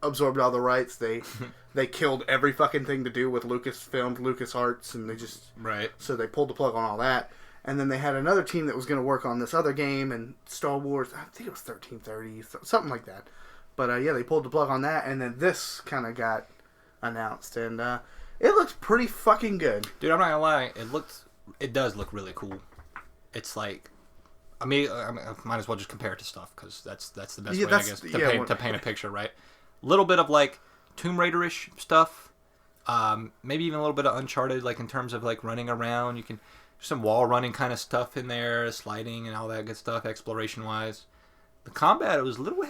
absorbed all the rights, they killed every fucking thing to do with Lucasfilm, LucasArts, and they just... Right. So they pulled the plug on all that. And then they had another team that was going to work on this other game and Star Wars. I think it was 1330, something like that. But yeah, they pulled the plug on that, and then this kind of got announced, and it looks pretty fucking good. Dude, I'm not gonna lie. It does look really cool. It's like, I might as well just compare it to stuff because that's the best way, I guess, to paint a picture, right? A little bit of like Tomb Raider-ish stuff. Maybe even a little bit of Uncharted, like in terms of like running around. You can some wall running kind of stuff in there, sliding and all that good stuff, exploration wise. The combat, it was little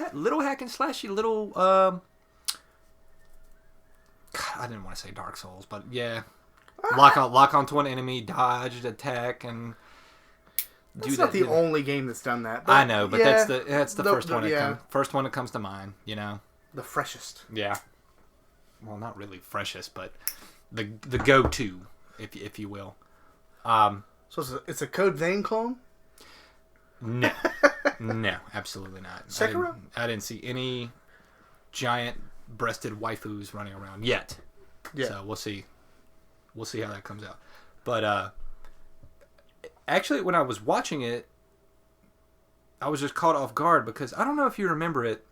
hack and slashy, little. God, I didn't want to say Dark Souls, but yeah, lock onto an enemy, dodge, attack, and that's not the only game that's done that. I know, but yeah, that's the first one. First one that comes to mind. You know, the freshest. Yeah. Well, not really freshest, but the go-to, if you will. So it's a Code Vein clone? No. No, absolutely not. Sekiro? I didn't see any giant-breasted waifus running around yet. Yeah. So we'll see. We'll see how that comes out. But actually, when I was watching it, I was just caught off guard because I don't know if you remember it,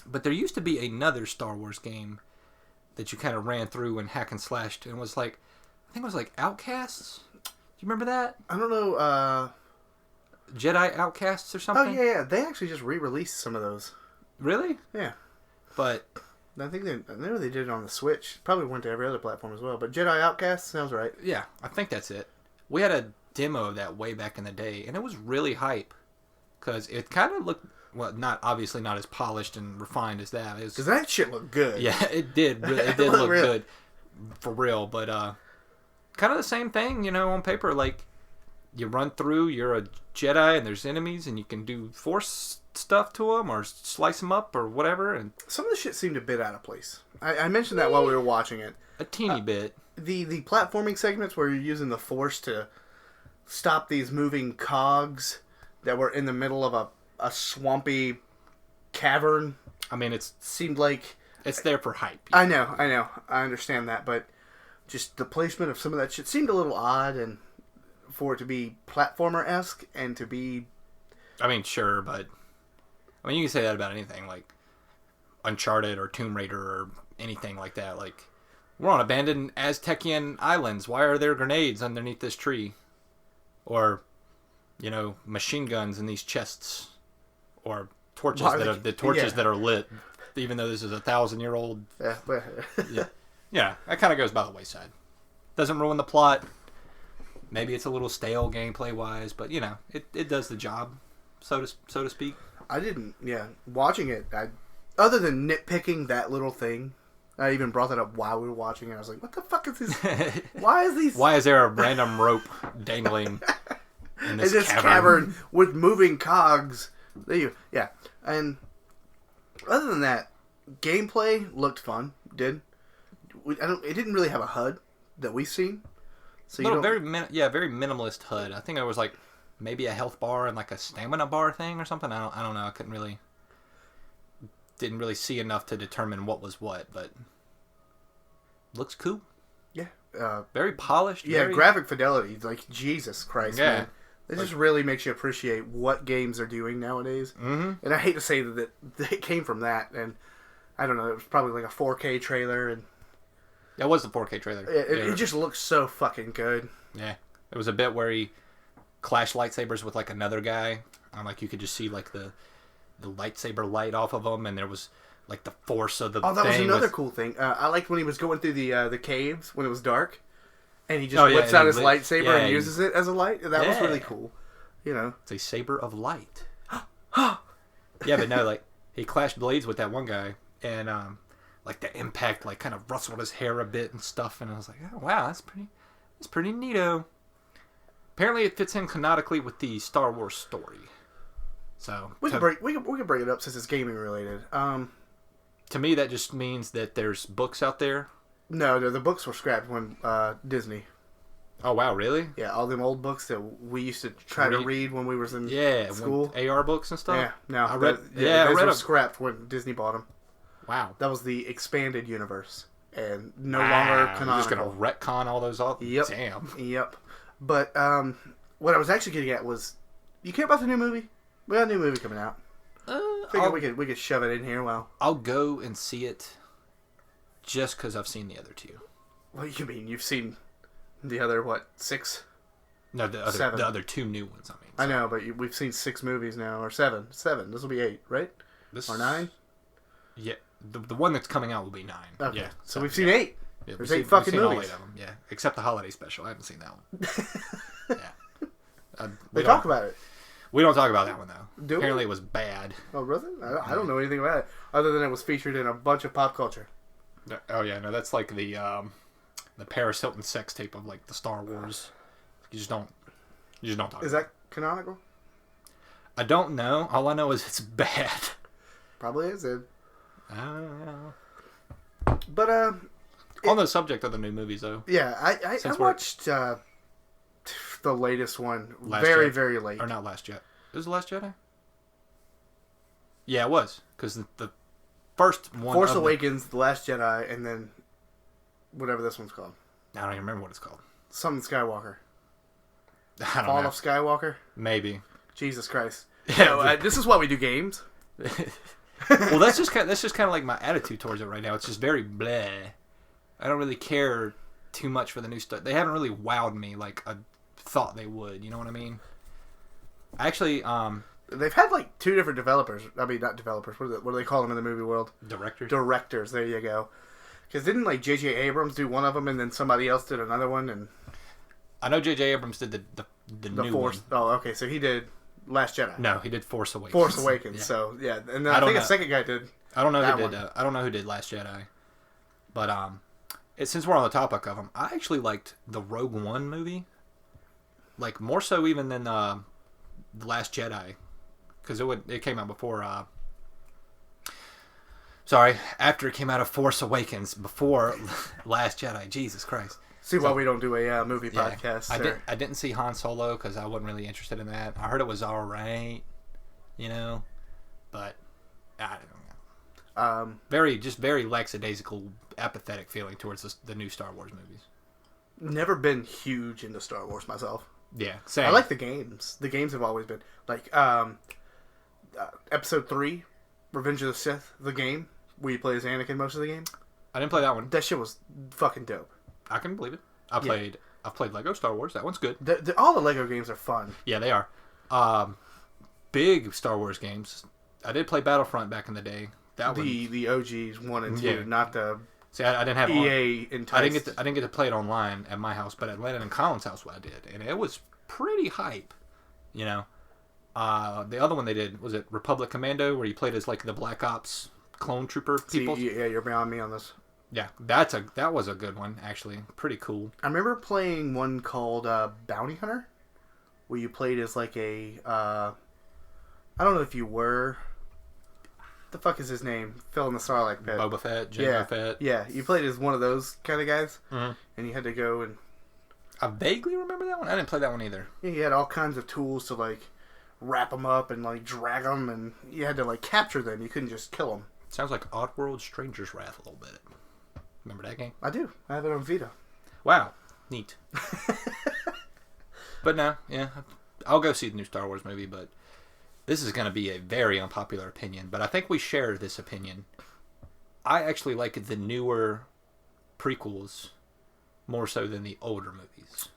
but there used to be another Star Wars game that you kind of ran through and hack and slashed, and it was like, I think it was like Outcasts. Do you remember that? I don't know. Jedi Outcasts or something? Oh, yeah. They actually just re-released some of those. Really? Yeah. But I know they did it on the Switch. Probably went to every other platform as well. But Jedi Outcast sounds right. Yeah, I think that's it. We had a demo of that way back in the day, and it was really hype. Because it kind of looked, well, obviously not as polished and refined as that. Because that shit looked good. Yeah, it did. It did look good. For real. But kind of the same thing, on paper. Like, you run through, you're a Jedi, and there's enemies, and you can do Force stuff to them, or slice them up, or whatever. And some of the shit seemed a bit out of place. I mentioned that while we were watching it. A teeny bit. The platforming segments where you're using the Force to stop these moving cogs that were in the middle of a swampy cavern. I mean, it seemed like it's there for hype. I know. I understand that, but just the placement of some of that shit seemed a little odd, and for it to be platformer-esque and to be... I mean, sure, but... I mean, you can say that about anything, like Uncharted or Tomb Raider or anything like that. Like, we're on abandoned Aztecian islands. Why are there grenades underneath this tree? Or, machine guns in these chests. Or torches that are lit, even though this is 1,000-year-old... Yeah, that kind of goes by the wayside. Doesn't ruin the plot. Maybe it's a little stale gameplay-wise, but, it does the job, so to speak. I didn't, watching it, other than nitpicking that little thing, I even brought that up while we were watching it. I was like, what the fuck is this? Why is there a random rope dangling in this cavern with moving cogs? Yeah. And other than that, gameplay looked fun, it didn't really have a HUD that we've seen. So very minimalist HUD. I think it was like maybe a health bar and like a stamina bar thing or something. I don't know. I didn't really see enough to determine what was what, but looks cool. Yeah. Very polished. Yeah, graphic fidelity. Like, Jesus Christ, man. It just really makes you appreciate what games are doing nowadays. Mm-hmm. And I hate to say that it came from that, and I don't know, it was probably like a 4K trailer, and that was the 4K trailer. It just looks so fucking good. Yeah. There was a bit where he clashed lightsabers with like another guy. Like you could just see like the lightsaber light off of him, and there was like the force of the that was another cool thing. I liked when he was going through the caves when it was dark. And he just whips out his lightsaber and he uses it as a light. That was really cool. You know, it's a saber of light. Yeah, but no, like he clashed blades with that one guy, and like the impact, like kind of rustled his hair a bit and stuff. And I was like, oh wow, that's pretty neato. Apparently, it fits in canonically with the Star Wars story. So we can bring it up since it's gaming related. To me, that just means that there's books out there. No, the books were scrapped when Disney. Oh wow, really? Yeah, all them old books that we used to try to read when we was in school. AR books and stuff. Yeah, no, I read. Those were scrapped when Disney bought them. Wow, that was the expanded universe and no longer canonical. You're just gonna retcon all those off. Yep. Damn. Yep. But what I was actually getting at was, you care about the new movie? We got a new movie coming out. Figure we could shove it in here. Well, I'll go and see it. Just because I've seen the other two. What do you mean? You've seen the other, what, 6? No, the other 2 new ones, I mean. So. I know, but we've seen 6 movies now, or 7. 7. This will be 8, right? Or 9? Yeah. The one that's coming out will be 9. Okay. Yeah. So we've seen 8. Yeah, There's 8 fucking movies. All 8 of them, yeah. Except the holiday special. I haven't seen that one. Yeah. They talk about it. We don't talk about that one, though. Apparently it was bad. Oh, was it? I don't know anything about it, other than it was featured in a bunch of pop culture. Oh yeah, no, that's like the Paris Hilton sex tape of like the Star Wars. You just don't talk. Is that canonical? I don't know. All I know is it's bad. Probably is it. I don't know. But on the subject of the new movies, though. Yeah, I watched the latest one very late. Or not Last Jedi. It was The Last Jedi. Yeah, it was because the first one. Force Awakens, The Last Jedi, and then whatever this one's called. I don't even remember what it's called. Something Skywalker. I don't know. Fall of Skywalker? Maybe. Jesus Christ. Yeah, this is why we do games. Well, that's just kind of like my attitude towards it right now. It's just very bleh. I don't really care too much for the new stuff. They haven't really wowed me like I thought they would. You know what I mean? Actually, they've had like 2 different developers. I mean, not developers. What do they call them in the movie world? Directors. Directors. There you go. Because didn't like J.J. Abrams do one of them, and then somebody else did another one? And I know J.J. Abrams did the new Force. One. Oh, okay. So he did Last Jedi. No, he did Force Awakens. Force Awakens. Yeah. So yeah, and then I think a second guy did. I don't know who did. I don't know who did Last Jedi, but since we're on the topic of them, I actually liked the Rogue One movie, like more so even than the Last Jedi, because it came out before. After it came out of Force Awakens, before Last Jedi. Jesus Christ. See why we don't do a movie podcast. I didn't see Han Solo because I wasn't really interested in that. I heard it was all right, but I don't know. Very lackadaisical, apathetic feeling towards the new Star Wars movies. Never been huge into Star Wars myself. Yeah, same. I like the games. The games have always been like Episode 3, Revenge of the Sith, the game where you play as Anakin most of the game. I didn't play that one. That shit was fucking dope. I can believe it. I've played Lego Star Wars. That one's good. All the Lego games are fun. Yeah, they are. Big Star Wars games. I did play Battlefront back in the day. The OGs 1 and 2, not the. See, I didn't have EA enticed. I didn't get to play it online at my house, but at Landon and Colin's house, I did, and it was pretty hype. The other one they did was it Republic Commando, where you played as like the Black Ops clone trooper people. Yeah, you're beyond me on this. Yeah, that was a good one actually. Pretty cool. I remember playing one called Bounty Hunter, where you played as like a. I don't know if you were. The fuck is his name? Fill in the Sarlacc pit. Boba Fett, Jango Fett. Yeah, you played as one of those kind of guys, and you had to go and. I vaguely remember that one. I didn't play that one either. Yeah, you had all kinds of tools to like wrap them up and like drag them, and you had to like capture them. You couldn't just kill them. Sounds like Oddworld Stranger's Wrath a little bit. Remember that game? I do. I have it on Vita. Wow, neat. But no, yeah, I'll go see the new Star Wars movie, but. This is going to be a very unpopular opinion, but I think we share this opinion. I actually like the newer prequels more so than the older movies.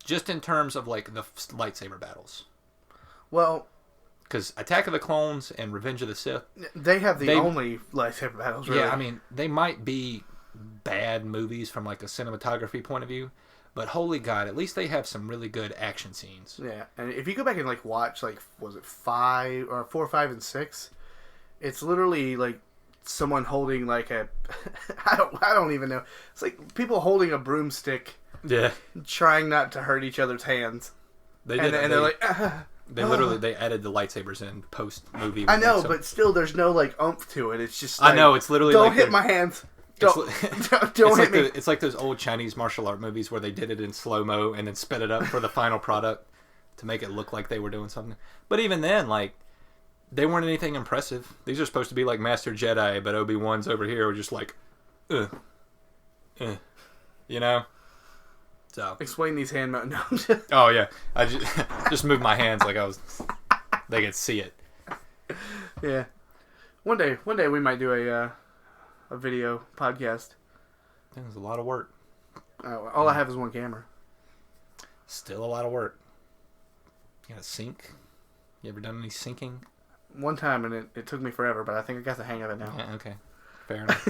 Just in terms of like the lightsaber battles. Well, because Attack of the Clones and Revenge of the Sith, they have the only lightsaber battles, really. Yeah, I mean, they might be bad movies from like a cinematography point of view, But holy God, at least they have some really good action scenes. Yeah, and if you go back and like watch like was it 4, 5, and 6, it's literally like someone holding like a I don't even know. It's like people holding a broomstick. Yeah. Trying not to hurt each other's hands. They did, and they're like they added the lightsabers in post movie. I know, but still there's no like oomph to it. It's just I know, it's literally don't like hit my hands. Don't hit me. It's like those old Chinese martial art movies where they did it in slow-mo and then sped it up for the final product to make it look like they were doing something. But even then, like, they weren't anything impressive. These are supposed to be like Master Jedi, but Obi-Wan's over here just like, you know? So. Explain these hand no. Oh, yeah. I just moved my hands like they could see it. Yeah. One day we might do a video podcast. That was a lot of work. All I have is one camera. Still a lot of work. You got to sync? You ever done any syncing? One time, and it took me forever, but I think I got the hang of it now. Yeah, okay. Fair enough.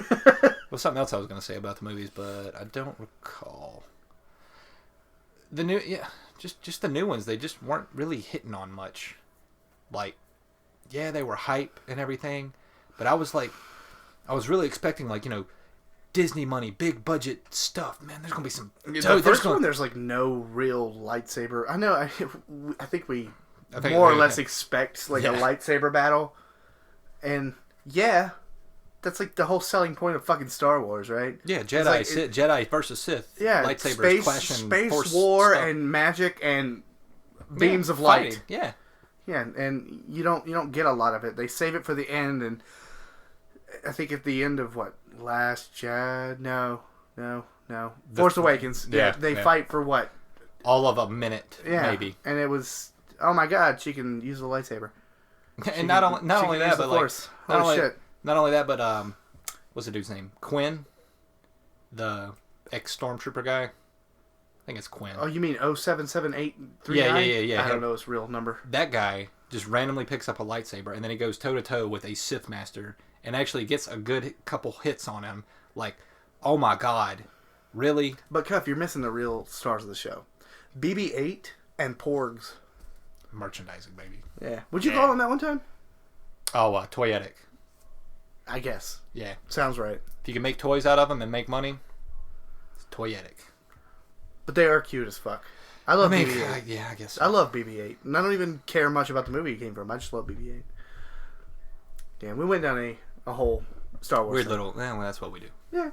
Well, something else I was going to say about the movies, but I don't recall. The new, just the new ones, they just weren't really hitting on much. Like, yeah, they were hype and everything, but I was really expecting, like, you know, Disney money, big budget stuff. Man, there's gonna be some. The first one, there's like no real lightsaber. I know. I think we more or less expect like a lightsaber battle, and yeah, that's like the whole selling point of fucking Star Wars, right? Yeah, Jedi versus Sith. Yeah, lightsabers clashing, space war stuff. And magic and beams of light. Fighting. Yeah, yeah, and you don't get a lot of it. They save it for the end, and I think at the end of what Last Jedi? No. Force Awakens. Yeah, they fight for what? All of a minute, maybe. And it was, oh my God, she can use the lightsaber. And not only that, but like, shit. Not only that, but what's the dude's name? Quinn, the ex-stormtrooper guy. I think it's Quinn. Oh, you mean 077839? Yeah. I don't know his real number. That guy just randomly picks up a lightsaber and then he goes toe to toe with a Sith master and actually gets a good couple hits on him. Like, oh my God, really? But Cuff, you're missing the real stars of the show. BB-8 and Porgs. Merchandising, baby. Yeah. What'd you call them that one time? Oh, toyetic. I guess. Yeah. Sounds right. If you can make toys out of them and make money, it's toyetic. But they are cute as fuck. I love BB-8. Yeah, I guess so. I love BB-8. And I don't even care much about the movie it came from. I just love BB-8. Damn, we went down a whole Star Wars weird thing. little... well, that's what we do. Yeah.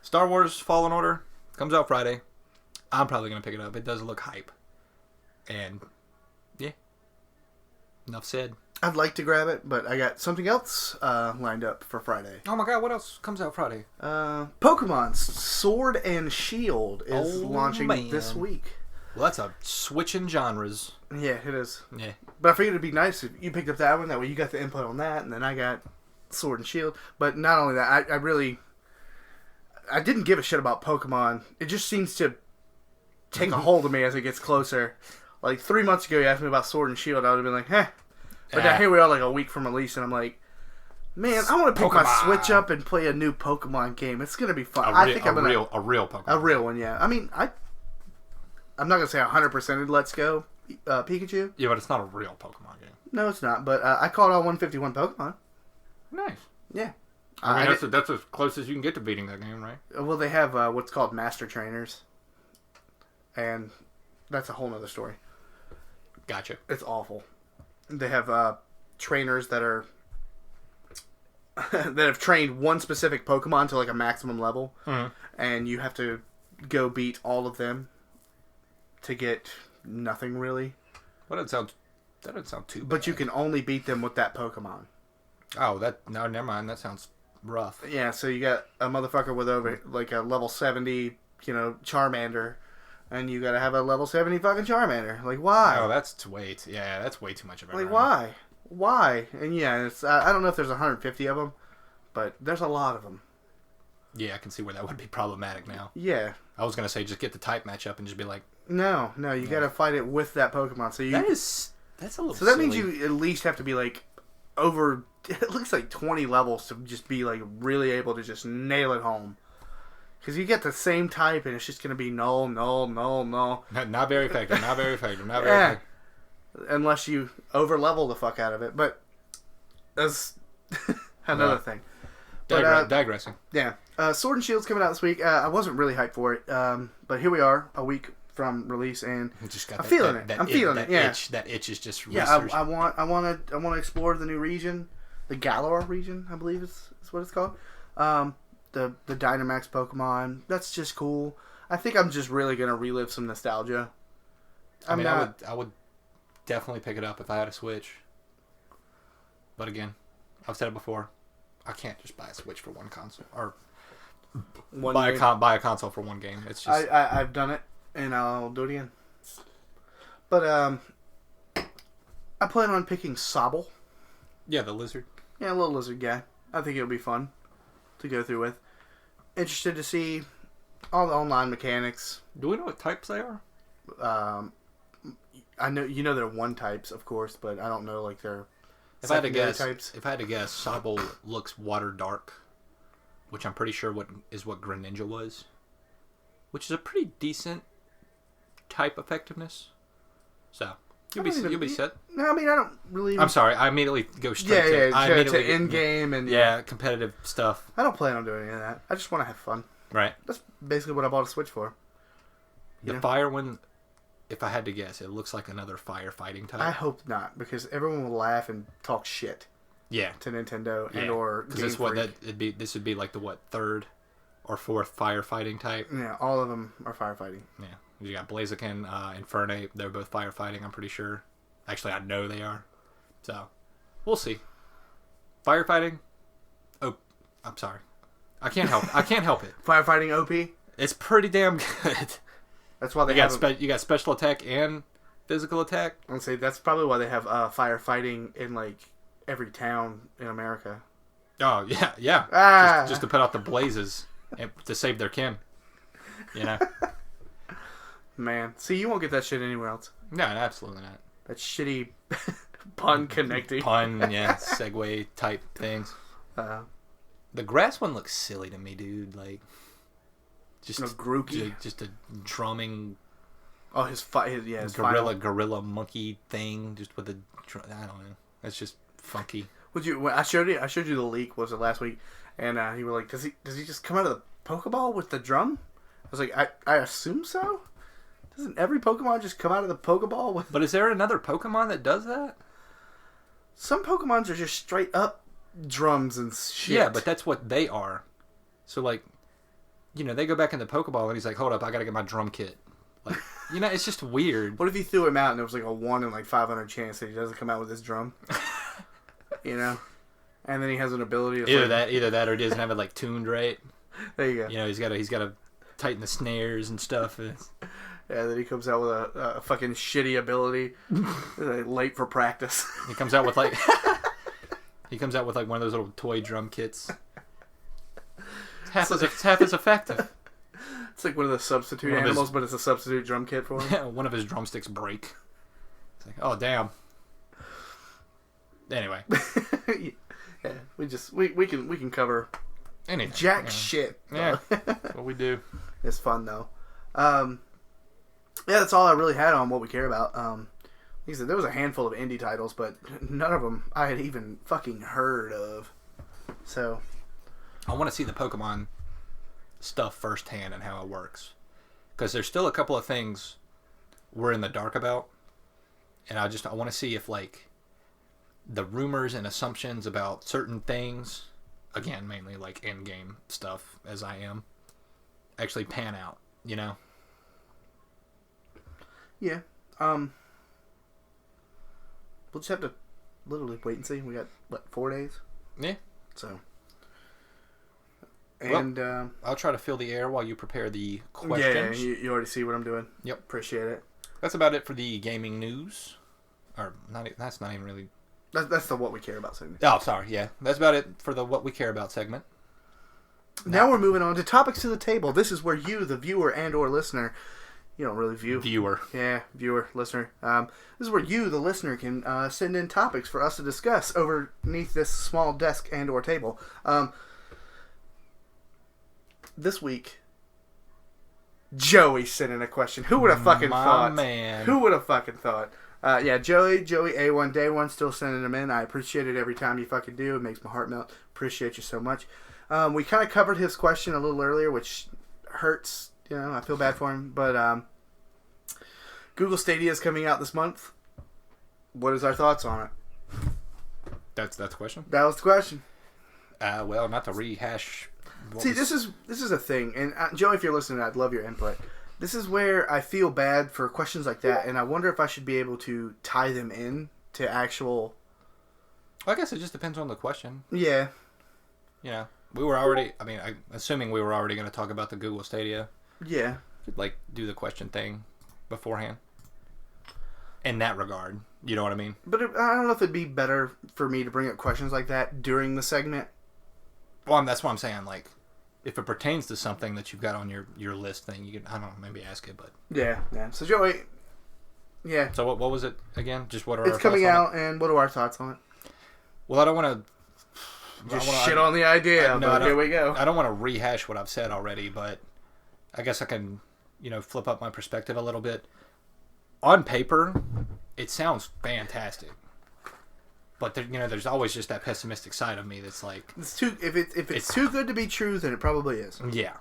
Star Wars Fallen Order comes out Friday. I'm probably going to pick it up. It does look hype. And, yeah. Enough said. I'd like to grab it, but I got something else lined up for Friday. Oh my God, what else comes out Friday? Pokemon Sword and Shield is launching this week. Well, that's a switch in genres. Yeah, it is. Yeah. But I figured it'd be nice if you picked up that one. That way you got the input on that, and then I got Sword and Shield. But not only that, I didn't give a shit about Pokemon. It just seems to take a hold of me as it gets closer. Like 3 months ago, you asked me about Sword and Shield, I would have been like, heh. But now here we are, like a week from release, and I'm like, man, I want to pick my Switch up and play a new Pokemon game. It's gonna be fun. I think I'm gonna a real Pokemon. A real one, yeah. I mean, I'm not gonna say 100% Let's Go Pikachu. Yeah, but it's not a real Pokemon game. No, it's not. But I caught all 151 Pokemon. Nice. Yeah. I mean, that's as close as you can get to beating that game, right? Well, they have what's called Master Trainers, and that's a whole nother story. Gotcha. It's awful. They have trainers that are that have trained one specific Pokemon to like a maximum level, and you have to go beat all of them to get nothing really. Well, that doesn't sound too bad. But you can only beat them with that Pokemon. Oh, no, never mind. That sounds rough. Yeah, so you got a motherfucker with over like a level 70, Charmander. And you gotta have a level 70 fucking Charmander. Like, why? Oh, that's way too much of it. Like, why? And yeah, it's I don't know if there's 150 of them, but there's a lot of them. Yeah, I can see where that would be problematic now. Yeah. I was gonna say just get the type matchup and just be like, no, you gotta fight it with that Pokemon. So that's a little. So that means you at least have to be like over at least like 20 levels to just be like really able to just nail it home. Because you get the same type, and it's just going to be null, null, null, null. Not very effective. Not very effective. Not very effective. Unless you over-level the fuck out of it. But that's another thing. Digressing. Yeah. Sword and Shield's coming out this week. I wasn't really hyped for it. But here we are, a week from release, and I'm feeling it. I'm feeling it. Yeah. That itch is just research. I want to explore the new region. The Galar region, I believe is what it's called. The Dynamax Pokemon. That's just cool. I think I'm just really gonna relive some nostalgia. I would definitely pick it up if I had a Switch. But again, I've said it before. I can't just buy a Switch for one console or buy a console for one game. It's just I've done it and I'll do it again. But I plan on picking Sobble. Yeah, the lizard. Yeah, a little lizard guy. I think it'll be fun to go through with. Interested to see all the online mechanics. Do we know what types they are? I know they're one types, of course, but I don't know like their if I had to guess, Sobble looks water dark, which I'm pretty sure what Greninja was, which is a pretty decent type effectiveness. So you'll be set. No, I mean I don't really. I'm sorry, I immediately go straight to in game and competitive stuff. I don't plan on doing any of that. I just want to have fun. Right. That's basically what I bought a Switch for. The fire one, if I had to guess, it looks like another firefighting type. I hope not, because everyone will laugh and talk shit. Yeah. To Nintendo and or Game Freak. This would be like the third or fourth firefighting type. Yeah, all of them are firefighting. Yeah. You got Blaziken, Infernape. They're both firefighting, I'm pretty sure. Actually, I know they are. So, we'll see. Firefighting? Oh, I'm sorry. I can't help it. Firefighting OP? It's pretty damn good. That's why you got special attack and physical attack. I'll say that's probably why they have firefighting in like every town in America. Oh yeah. Just to put out the blazes and to save their kin. You know. Man, see, you won't get that shit anywhere else. No, absolutely not. That shitty pun connecting. Segue type things. The grass one looks silly to me, dude. Like, just Grookey. Just a drumming. Oh, his gorilla monkey thing, just with I don't know. It's just funky. I showed you the leak. Was it last week? And you were like, does he just come out of the Pokeball with the drum? I was like, I assume so. Doesn't every Pokemon just come out of the Pokeball with... But is there another Pokemon that does that? Some Pokemons are just straight up drums and shit. Yeah, but that's what they are. So, like, they go back in the Pokeball and he's like, hold up, I gotta get my drum kit. Like, it's just weird. What if you threw him out and it was like a 1 in like 500 chance that he doesn't come out with his drum? And then he has an ability... Either that or he doesn't have it, like, tuned right. There you go. He's got to tighten the snares and stuff. Yeah, then he comes out with a fucking shitty ability, late for practice. He comes out with like one of those little toy drum kits. It's half as effective. It's like one of the substitute animals, but it's a substitute drum kit for him. Yeah, one of his drumsticks break. It's like, oh damn. Anyway. Yeah, we can cover anything. Jack shit. Yeah, that's what we do. It's fun though. Yeah, that's all I really had on what we care about. Like I said, there was a handful of indie titles, but none of them I had even fucking heard of. So, I want to see the Pokemon stuff firsthand and how it works, because there's still a couple of things we're in the dark about, and I want to see if like the rumors and assumptions about certain things, again mainly like in-game stuff, as I am, actually pan out. Yeah. We'll just have to literally wait and see. We got, 4 days? Yeah. So. And, I'll try to fill the air while you prepare the questions. Yeah, you already see what I'm doing. Yep. Appreciate it. That's about it for the gaming news. Or, that's not even really... That's the What We Care About segment. Oh, sorry, yeah. That's about it for the What We Care About segment. Now we're moving on to Topics to the Table. This is where you, the viewer and or listener... You don't really view. Viewer. Yeah, viewer, listener. This is where you, the listener, can send in topics for us to discuss underneath this small desk and or table. This week, Joey sent in a question. Who would have fucking thought? Man. Who would have fucking thought? Yeah, Joey A1 Day 1 still sending them in. I appreciate it every time you fucking do. It makes my heart melt. Appreciate you so much. We kind of covered his question a little earlier, which hurts. You know, I feel bad for him. But Google Stadia is coming out this month. What is our thoughts on it? That's the question? That was the question. Well, not to rehash. See, this is a thing. And Joey, if you're listening, I'd love your input. This is where I feel bad for questions like that, and I wonder if I should be able to tie them in to actual... I guess it just depends on the question. Yeah. You know, we were already... I mean, assuming we were already going to talk about the Google Stadia. Yeah. Like, do the question thing beforehand. In that regard. You know what I mean? But I don't know if it'd be better for me to bring up questions like that during the segment. Well, that's what I'm saying. Like, if it pertains to something that you've got on your list thing, you can, I don't know, maybe ask it, but... Yeah. So, Joey... Yeah. So, what was it again? Just what are it's our coming thoughts out, and what are our thoughts on it? Well, I don't want to... Just shit on the idea, but here we go. I don't want to rehash what I've said already, but I guess I can, flip up my perspective a little bit. On paper, it sounds fantastic. But there's always just that pessimistic side of me that's like... If it's too good to be true, then it probably is. Yeah.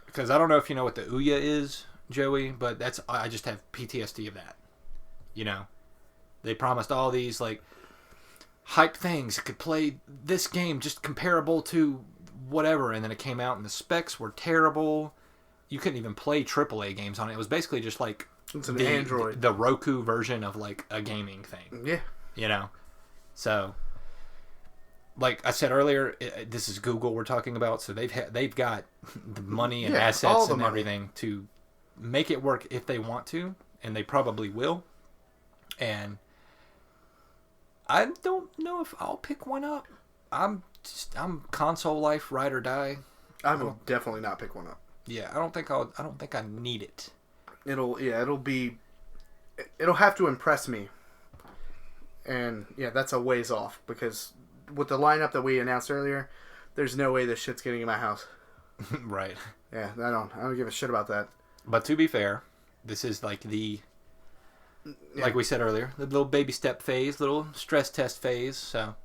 Because I don't know if you know what the Ouya is, Joey, but I just have PTSD of that. They promised all these, like, hype things. It could play this game just comparable to whatever, and then it came out and the specs were terrible. You couldn't even play AAA games on it. It was basically just like... It's an Android. The Roku version of, like, a gaming thing. Yeah. So, like I said earlier, this is Google we're talking about, so they've got the money and assets and everything to make it work if they want to, and they probably will. And I don't know if I'll pick one up. I'm console life, ride or die. I will definitely not pick one up. Yeah, I don't think I need it. It'll have to impress me. And, yeah, that's a ways off, because with the lineup that we announced earlier, there's no way this shit's getting in my house. Right. Yeah, I don't give a shit about that. But to be fair, this is like like we said earlier, the little baby step phase, little stress test phase. So, a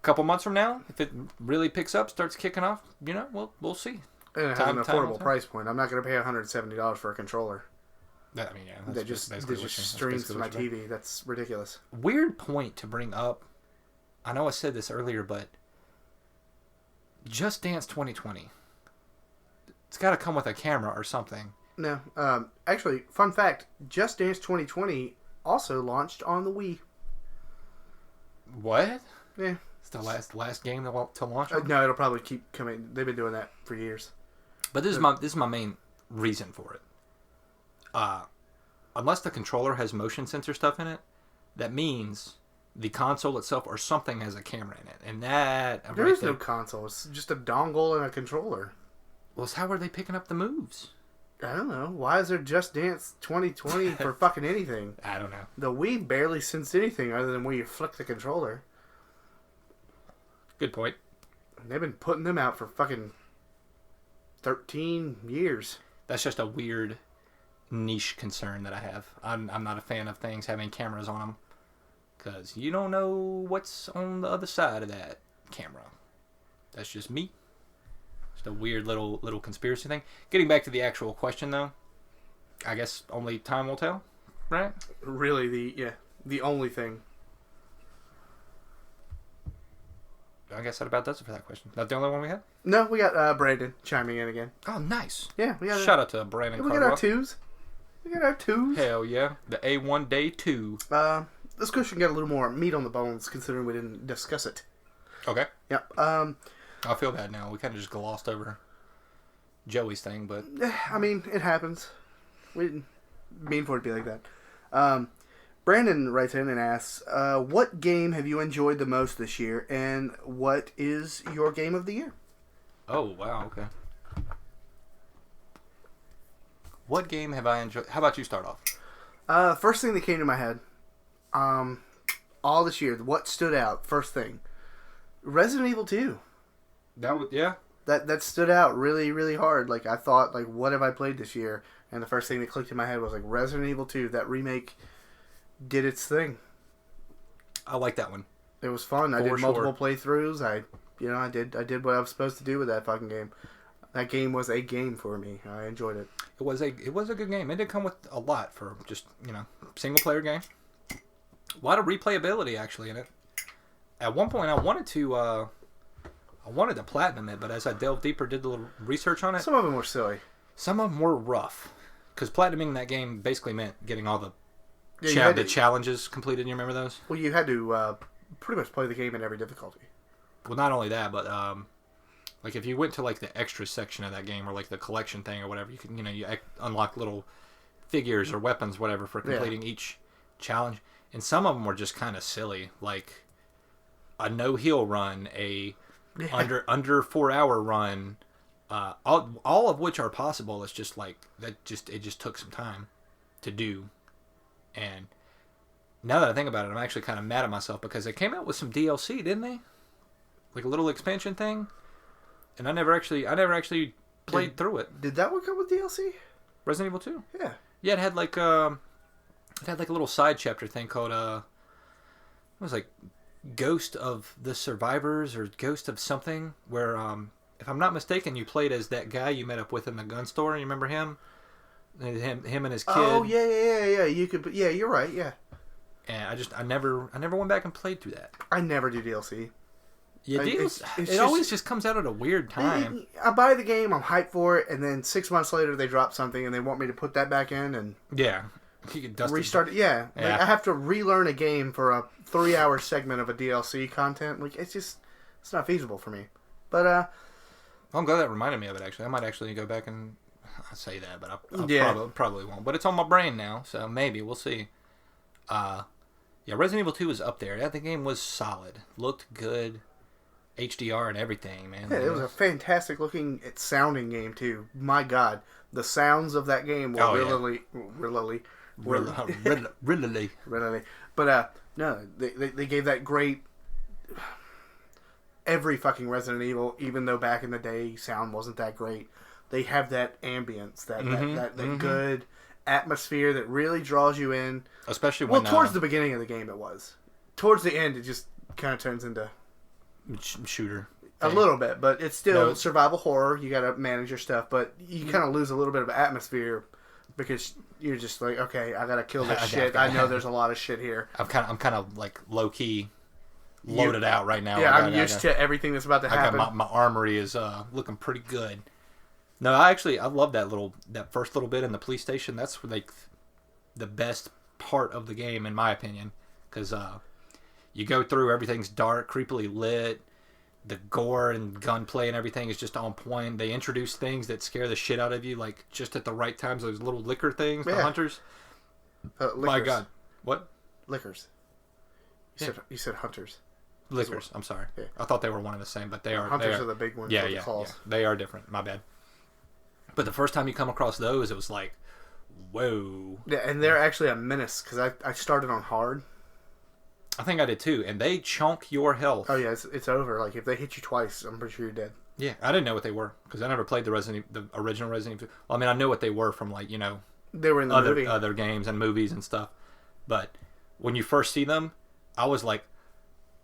couple months from now, if it really picks up, starts kicking off, we'll see. And it has an affordable price point. I'm not going to pay $170 for a controller. I mean, yeah, that just streams to my TV. That's ridiculous. Weird point to bring up. I know I said this earlier, but Just Dance 2020. It's got to come with a camera or something. No, actually, fun fact: Just Dance 2020 also launched on the Wii. What? Yeah, it's the last game to launch on? No, it'll probably keep coming. They've been doing that for years. But this is my main reason for it. Unless the controller has motion sensor stuff in it, that means the console itself or something has a camera in it. And that... There is no console. It's just a dongle and a controller. Well, so how are they picking up the moves? I don't know. Why is there Just Dance 2020 for fucking anything? I don't know. The Wii barely sensed anything other than where you flick the controller. Good point. They've been putting them out for fucking 13 years. That's just a weird niche concern that I have. I'm not a fan of things having cameras on them because you don't know what's on the other side of that camera. That's just me. Just a weird little conspiracy thing. Getting back to the actual question though, I guess only time will tell, right? Really, the only thing. I guess that about does it for that question. That the only one we had? No, we got Brandon chiming in again. Oh, nice. Yeah, we got. Shout out to Brandon. We got our twos. We got our twos. Hell yeah, the A1 Day 2. This question got a little more meat on the bones, considering we didn't discuss it. Okay. Yep. I feel bad now. We kind of just glossed over Joey's thing, but I mean, it happens. We didn't mean for it to be like that. Brandon writes in and asks, what game have you enjoyed the most this year, and what is your game of the year? Oh, wow, okay. What game have I enjoyed? How about you start off? First thing that came to my head, all this year, what stood out, first thing, Resident Evil 2. That that stood out really, really hard. Like, I thought, like, what have I played this year? And the first thing that clicked in my head was, like, Resident Evil 2. That remake did its thing. I like that one. It was fun. I did multiple playthroughs. I did what I was supposed to do with that fucking game. That game was a game for me. I enjoyed it. It was a good game. It did come with a lot for just, single player game. A lot of replayability actually in it. At one point I wanted to platinum it, but as I delved deeper, did a little research on it. Some of them were silly. Some of them were rough. Because platinuming that game basically meant getting all the challenges completed. You remember those? Well, you had to pretty much play the game in every difficulty. Well, not only that, but like if you went to like the extra section of that game or like the collection thing or whatever, you can you unlock little figures or weapons, whatever, for completing each challenge. And some of them were just kind of silly, like a no heal run, a under 4 hour run, all of which are possible. It's just like it just took some time to do. And now that I think about it, I'm actually kind of mad at myself because they came out with some DLC, didn't they? Like a little expansion thing, and I never actually played through it. Did that one come with DLC? Resident Evil 2? Yeah. Yeah, it had like a little side chapter thing called it was like Ghost of the Survivors or Ghost of something, where if I'm not mistaken, you played as that guy you met up with in the gun store. You remember him? Him and his kid. Oh yeah. You could. Yeah, you're right. Yeah. And I never went back and played through that. I never do DLC. Yeah, it always just comes out at a weird time. I buy the game, I'm hyped for it, and then 6 months later they drop something and they want me to put that back in and you can dust restart it. Yeah. Like, I have to relearn a game for a 3-hour segment of a DLC content. Like, it's not feasible for me. But I'm glad that reminded me of it. Actually, I might actually go back and I say that, but I probably won't. But it's on my brain now, so maybe we'll see. Resident Evil 2 is up there. The game was solid, looked good. HDR and everything, man. Yeah, it was a fantastic looking, sounding game too. My God, the sounds of that game were really. But no, they gave that great. Every fucking Resident Evil, even though back in the day sound wasn't that great, they have that ambience, that good atmosphere that really draws you in. Especially when towards the beginning of the game it was. Towards the end, it just kind of turns into shooter a little bit, but it's still survival horror. You got to manage your stuff, but you kind of lose a little bit of atmosphere because you're just like, okay, I got to kill this shit. I know there's a lot of shit here. I'm kind of like low key loaded out right now. Yeah, I'm used to everything that's about to happen. My armory is looking pretty good. No, I love that first little bit in the police station. That's like the best part of the game in my opinion, because you go through, everything's dark, creepily lit. The gore and gunplay and everything is just on point. They introduce things that scare the shit out of you, like just at the right times. Those little liquor things, the hunters. My God, what? Liquors. You said hunters. Liquors. I'm sorry. Yeah. I thought they were one and the same, but they are. Hunters are the big ones. Yeah. They are different. My bad. But the first time you come across those, it was like, whoa. Yeah, and they're actually a menace because I started on hard. I think I did too, and they chunk your health. Oh yeah, it's over. Like if they hit you twice, I'm pretty sure you're dead. Yeah, I didn't know what they were because I never played the original Resident Evil. Well, I mean, I know what they were from like they were in the movie. Other games and movies and stuff. But when you first see them, I was like,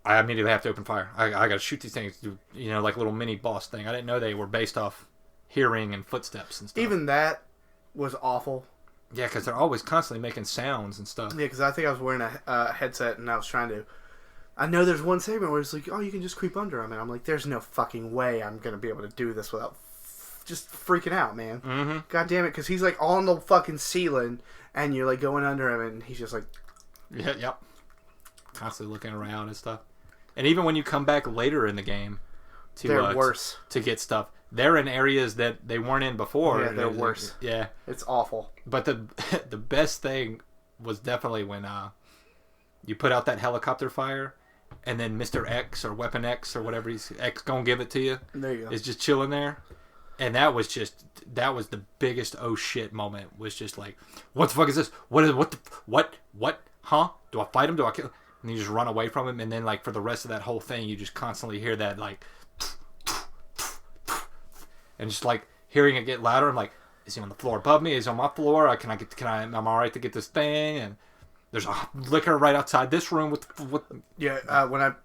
I immediately have to open fire. I got to shoot these things. Like a little mini boss thing. I didn't know they were based off hearing and footsteps and stuff. Even that was awful. Yeah, because they're always constantly making sounds and stuff. Yeah, because I think I was wearing a headset and I was trying to... I know there's one segment where it's like, oh, you can just creep under them. And I'm like, there's no fucking way I'm going to be able to do this without just freaking out, man. Mm-hmm. God damn it, because he's like on the fucking ceiling and you're like going under him and he's just like... Yeah, yep. Constantly looking around and stuff. And even when you come back later in the game they're worse. To get stuff, they're in areas that they weren't in before. Yeah, they're worse. Yeah. It's awful. But the best thing was definitely when you put out that helicopter fire and then Mr. X or Weapon X or whatever he's X gonna give it to you. There you go. Is just chilling there. And that was the biggest oh shit moment. Was just like, what the fuck is this? What? Huh? Do I fight him? Do I kill? And you just run away from him, and then like for the rest of that whole thing, you just constantly hear that like and just like hearing it get louder. I'm like, is he on the floor above me? Is he on my floor? Am I all right to get this thing? And there's a liquor right outside this room with. Yeah, I went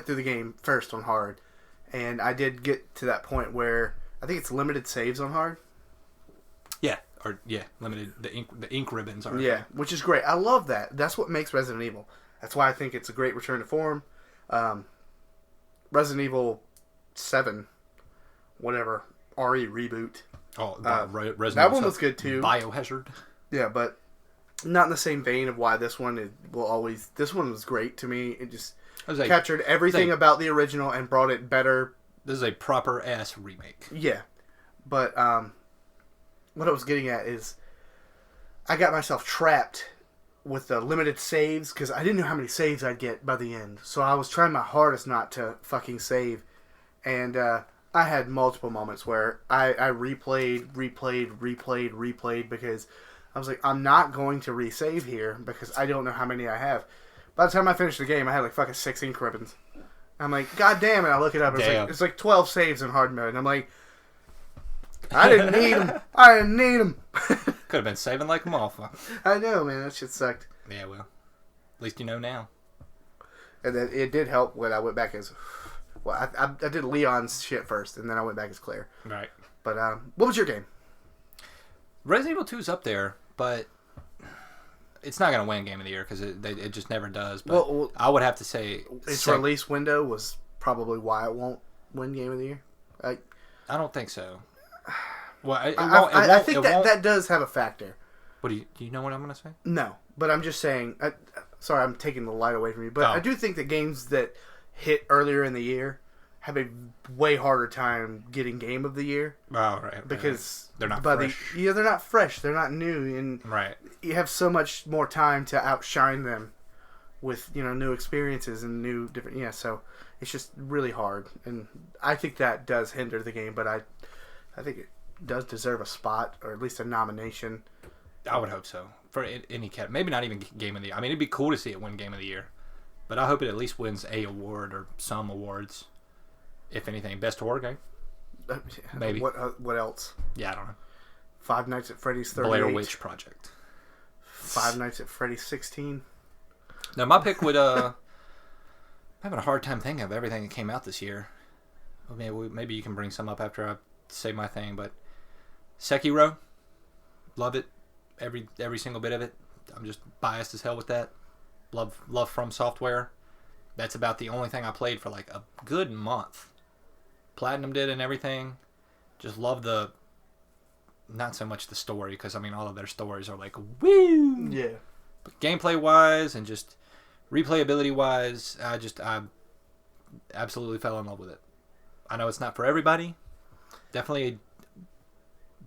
through the game first on hard, and I did get to that point where I think it's limited saves on hard. Limited the ink ribbons are. Yeah, which is great. I love that. That's what makes Resident Evil. That's why I think it's a great return to form. Resident Evil 7, whatever, RE reboot. Oh, Resident that one was good too. Biohazard. Yeah, but not in the same vein of why this one will always. This one was great to me. It just captured everything about the original and brought it better. This is a proper ass remake. Yeah, but what I was getting at is I got myself trapped with the limited saves because I didn't know how many saves I'd get by the end. So I was trying my hardest not to fucking save, and I had multiple moments where I replayed because I was like, I'm not going to resave here because I don't know how many I have. By the time I finished the game, I had like fucking 6 ink ribbons. I'm like, God damn it! I look it up. It's like 12 saves in hard mode, and I'm like, I didn't need them. I didn't need them. Could have been saving like a motherfucker. I know, man. That shit sucked. Yeah, well, at least you know now. And then it did help when I went back as... Well, I did Leon's shit first, and then I went back as Claire. Right. But what was your game? Resident Evil 2 is up there, but it's not going to win Game of the Year because it just never does. But well, I would have to say... Its release window was probably why it won't win Game of the Year. I don't think so. Well, I think that does have a factor. What do you know what I'm going to say? No, but I'm just saying... sorry, I'm taking the light away from you. But I do think that games that hit earlier in the year have a way harder time getting Game of the Year. Oh, right. Because they're not fresh. They're not fresh. They're not new. And right. You have so much more time to outshine them with, new experiences and new different... Yeah, so it's just really hard. And I think that does hinder the game, but I think it does deserve a spot, or at least a nomination. I would hope so. For any cat, maybe not even Game of the Year. I mean, it'd be cool to see it win Game of the Year, but I hope it at least wins a award or some awards, if anything. Best horror game, maybe. What else? Yeah, I don't know. Five Nights at Freddy's 38. Blair Witch Project. Five Nights at Freddy's 16. Now my pick would. I'm having a hard time thinking of everything that came out this year. Maybe you can bring some up after I say my thing, but Sekiro, love it. Every single bit of it. I'm just biased as hell with that. Love From Software. That's about the only thing I played for like a good month. Platinum did and everything. Just love not so much the story, because I mean all of their stories are like woo. Yeah. But gameplay wise and just replayability wise, I absolutely fell in love with it. I know it's not for everybody. Definitely a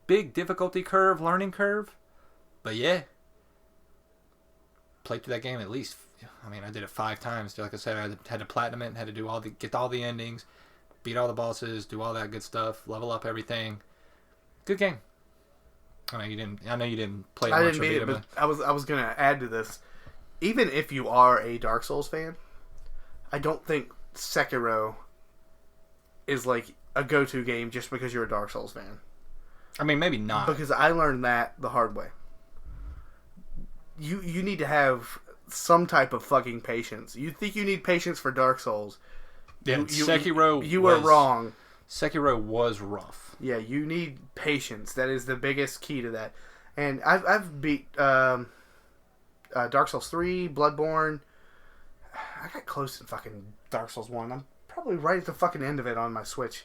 big difficulty curve, learning curve. But yeah, played through that game at least. I mean, I did it 5 times. Like I said, I had to platinum it, had to do get all the endings, beat all the bosses, do all that good stuff, level up everything. Good game. I know you didn't play much of it, but I was gonna add to this. Even if you are a Dark Souls fan, I don't think Sekiro is like a go-to game just because you're a Dark Souls fan. I mean, maybe not. Because I learned that the hard way. You need to have some type of fucking patience. You think you need patience for Dark Souls. Yeah, Sekiro you were wrong. Sekiro was rough. Yeah, you need patience. That is the biggest key to that. And I've beat Dark Souls 3, Bloodborne. I got close to fucking Dark Souls 1. I'm probably right at the fucking end of it on my Switch.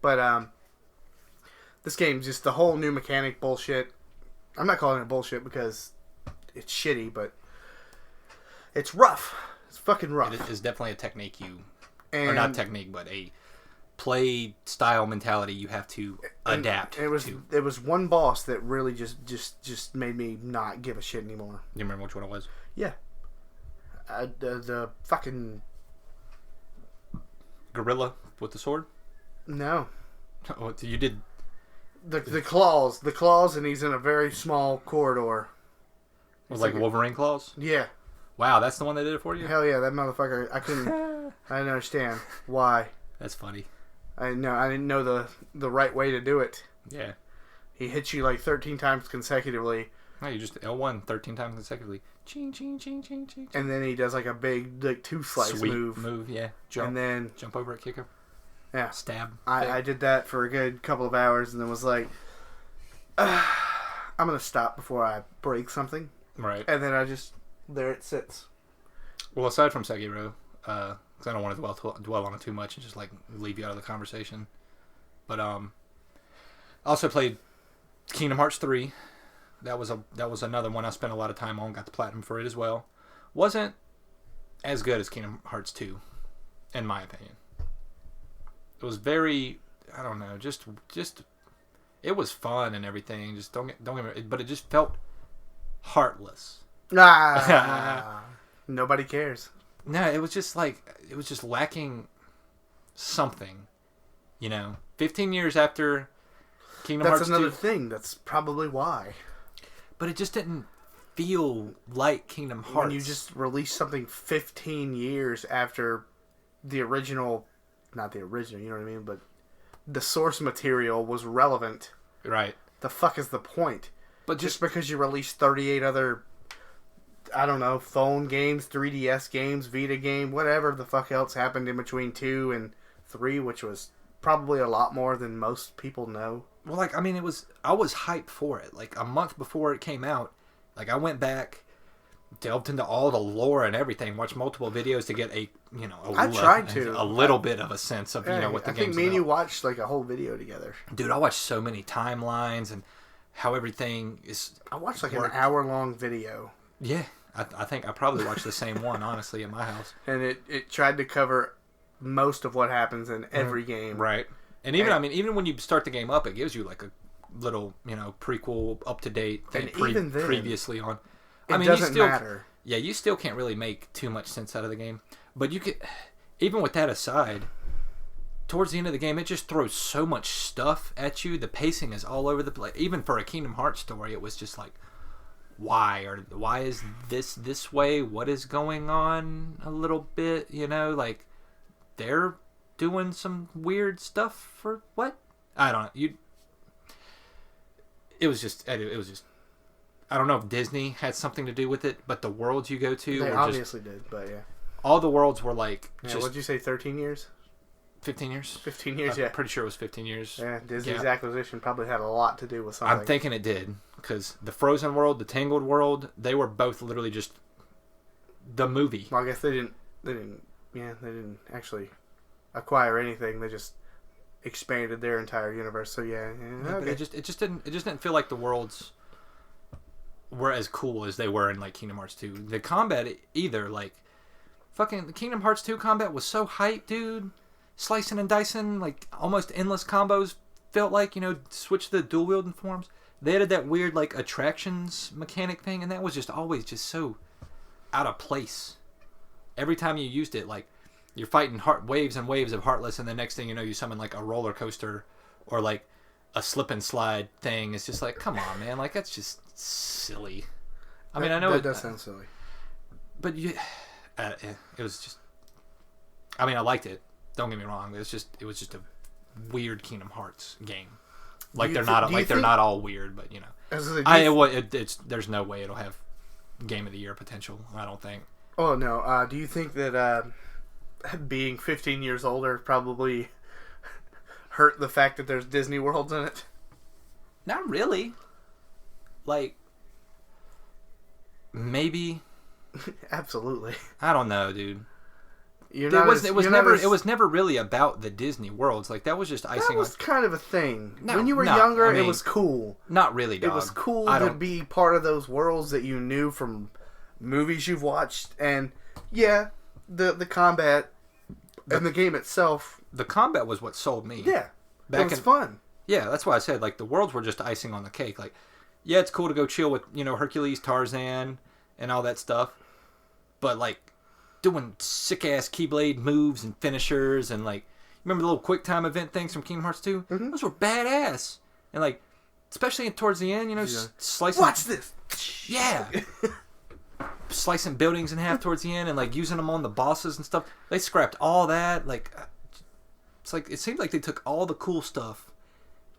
But this game, just the whole new mechanic bullshit. I'm not calling it bullshit because it's shitty, but it's rough. It's fucking rough. It is definitely a technique or not technique, but a play style mentality you have to adapt. It was one boss that really just made me not give a shit anymore. You remember which one it was? Yeah. The fucking gorilla with the sword? No. Oh, you did the claws, and he's in a very small corridor. Was like Wolverine claws? Yeah. Wow, that's the one that did it for you? Hell yeah, that motherfucker. I didn't understand why. That's funny. I didn't know the right way to do it. Yeah. He hits you like 13 times consecutively. No, you just L1 13 times consecutively. Ching, ching, ching, ching, ching. And then he does like a big like 2-slice move. Yeah. Jump. And then jump over it, kick him. Yeah. Stab. I did that for a good couple of hours and then was like, I'm going to stop before I break something. Right. And then there it sits. Well, aside from Sekiro, because I don't want to dwell on it too much and just like leave you out of the conversation. But I also played Kingdom Hearts 3. That was another one I spent a lot of time on. Got the platinum for it as well. Wasn't as good as Kingdom Hearts 2, in my opinion. It was very, I don't know, just it was fun and everything. Just don't get me, but it just felt heartless. Nobody cares. No, it was just lacking something. 15 years after Kingdom Hearts 2. That's another thing. That's probably why. But it just didn't feel like Kingdom Hearts. When you just release something 15 years after the original, not the original, you know what I mean, but the source material was relevant. Right. The fuck is the point? But just because you released 38 other, I don't know, phone games, 3DS games, Vita game, whatever the fuck else happened in between 2 and 3, which was probably a lot more than most people know. Well, I was hyped for it. Like, a month before it came out, like, I went back, delved into all the lore and everything, watched multiple videos to get a little bit of a sense of, what the game's about. I think me and you watched, like, a whole video together. Dude, I watched so many timelines and how everything is... I watched, like, an hour-long video. Yeah, I think I probably watched the same one, honestly, in my house. And it tried to cover most of what happens in every game. Right. And even when you start the game up, it gives you like a little, prequel, up to date thing previously on. It doesn't matter. Yeah, you still can't really make too much sense out of the game. But you could, even with that aside, towards the end of the game, it just throws so much stuff at you. The pacing is all over the place. Even for a Kingdom Hearts story, it was just like, why is this way? What is going on a little bit? Like they're doing some weird stuff for what? I don't know. It was just I don't know if Disney had something to do with it, but the worlds you go to they obviously did, but yeah. All the worlds were like what'd you say, 13 years? 15 years? 15 years, I'm pretty sure it was 15 years. Yeah, Disney's acquisition probably had a lot to do with something. I'm thinking it did, because the Frozen world, the Tangled world, they were both literally just the movie. Well, I guess they didn't actually acquire anything. They just expanded their entire universe. So okay. But it just didn't feel like the worlds were as cool as they were in like Kingdom Hearts 2. The combat either, like fucking the Kingdom Hearts 2 combat was so hype, dude. Slicing and dicing, like almost endless combos. Felt like, switch the dual wielding forms. They added that weird like attractions mechanic thing, and that was just always just so out of place. Every time you used it, like you're fighting waves and waves of Heartless, and the next thing you know, you summon like a roller coaster or like a slip and slide thing. It's just like, come on, man, like that's just silly. I mean, I know that does sound silly, but it was just. I mean, I liked it. Don't get me wrong. It was just a weird Kingdom Hearts game. Like they're not all weird, but there's no way it'll have Game of the Year potential. I don't think. Oh no. Do you think that being 15 years older probably hurt the fact that there's Disney worlds in it? Not really. Like maybe. Absolutely. I don't know, dude. It was never really about the Disney worlds. Like that was just icing. That was kind of a thing. When you were younger, it was cool. Not really, dog. It was cool to be part of those worlds that you knew from movies you've watched, and yeah, the combat and the game itself. The combat was what sold me. Yeah, it was fun. Yeah, that's why I said like the worlds were just icing on the cake. Like, yeah, it's cool to go chill with Hercules, Tarzan, and all that stuff, but like. Doing sick ass Keyblade moves and finishers and like remember the little quick time event things from Kingdom Hearts 2? Mm-hmm. Those were badass. And like especially towards the end, slicing. Watch this. Yeah. Slicing buildings in half towards the end and like using them on the bosses and stuff. They scrapped all that. Like It's like it seems like they took all the cool stuff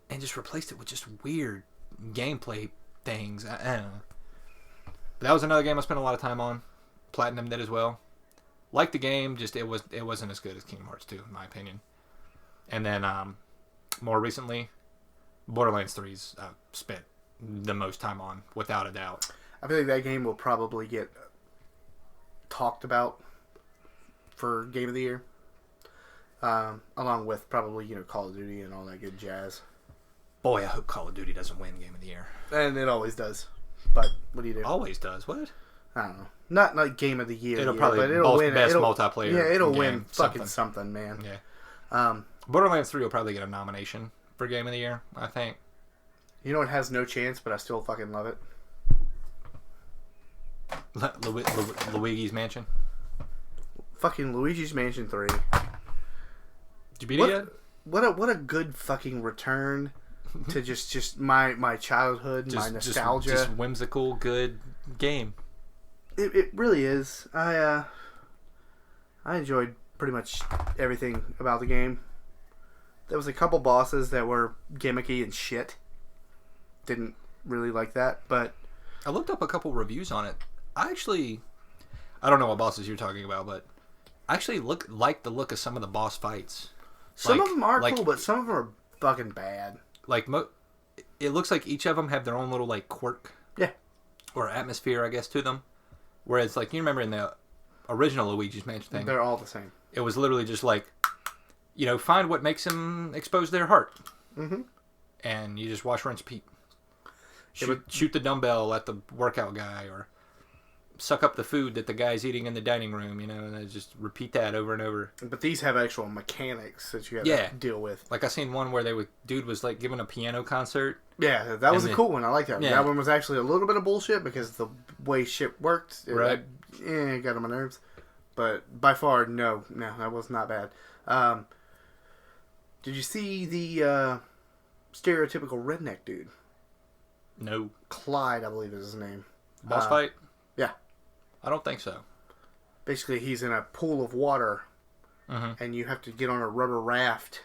and just replaced it with just weird gameplay things. I don't know. But that was another game I spent a lot of time on. Platinum did as well. Liked the game, just it wasn't as good as Kingdom Hearts 2 in my opinion. And then more recently, Borderlands 3's spent the most time on, without a doubt. I feel like that game will probably get talked about for Game of the Year. Along with probably, Call of Duty and all that good jazz. Boy, I hope Call of Duty doesn't win Game of the Year. And it always does. But what do you do? Always does. What? I don't know. Not like Game of the Year. It'll probably win best multiplayer. Yeah, it'll game, win fucking something, man. Yeah. Borderlands 3 will probably get a nomination for Game of the Year, I think. You know it has no chance, but I still fucking love it? Luigi's Mansion. Fucking Luigi's Mansion 3. Did you beat it yet? What a good fucking return to just my childhood, my nostalgia. Just whimsical, good game. It really is. I enjoyed pretty much everything about the game. There was a couple bosses that were gimmicky and shit. Didn't really like that, but I looked up a couple reviews on it. I don't know what bosses you're talking about, but I actually like the look of some of the boss fights. Some of them are cool, but some of them are fucking bad. Like it looks like each of them have their own little like quirk, or atmosphere, I guess, to them. Whereas, like, you remember in the original Luigi's Mansion thing, they're all the same. It was literally just like, find what makes him expose their heart, and you just wash, rinse, repeat. Shoot the dumbbell at the workout guy, or suck up the food that the guy's eating in the dining room, and then just repeat that over and over. But these have actual mechanics that you have to deal with. Like I seen one where dude was like giving a piano concert. Yeah, that was a cool one. I like that. Yeah. That one was actually a little bit of bullshit because the way shit worked, it got on my nerves. But by far, no, that was not bad. Did you see the stereotypical redneck dude? No. Clyde, I believe is his name. Boss fight? Yeah. I don't think so. Basically, he's in a pool of water, and you have to get on a rubber raft,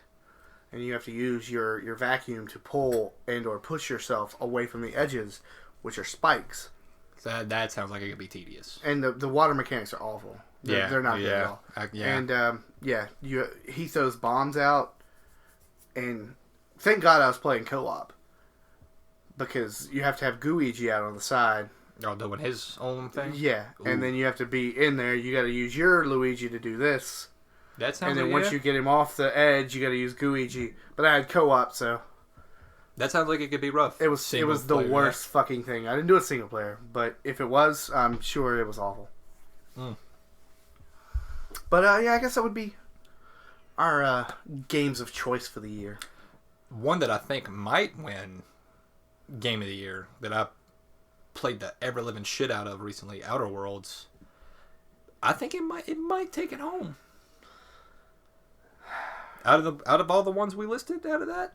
and you have to use your vacuum to pull and or push yourself away from the edges, which are spikes. That sounds like it could be tedious. And the water mechanics are awful. They're not good at all. And he throws bombs out, and thank God I was playing co-op, because you have to have Gooigi out on the side. Oh, doing his own thing? Yeah. Ooh. And then you have to be in there. You got to use your Luigi to do this. That sounds. And then once you get him off the edge, you got to use Gooigi. But I had co-op, so that sounds like it could be rough. It was the worst fucking thing. I didn't do it single player, but if it was, I'm sure it was awful. But I guess that would be our games of choice for the year. One that I think might win Game of the Year that I played the ever living shit out of recently, Outer Worlds. I think it might take it home. Out of all the ones we listed, out of that.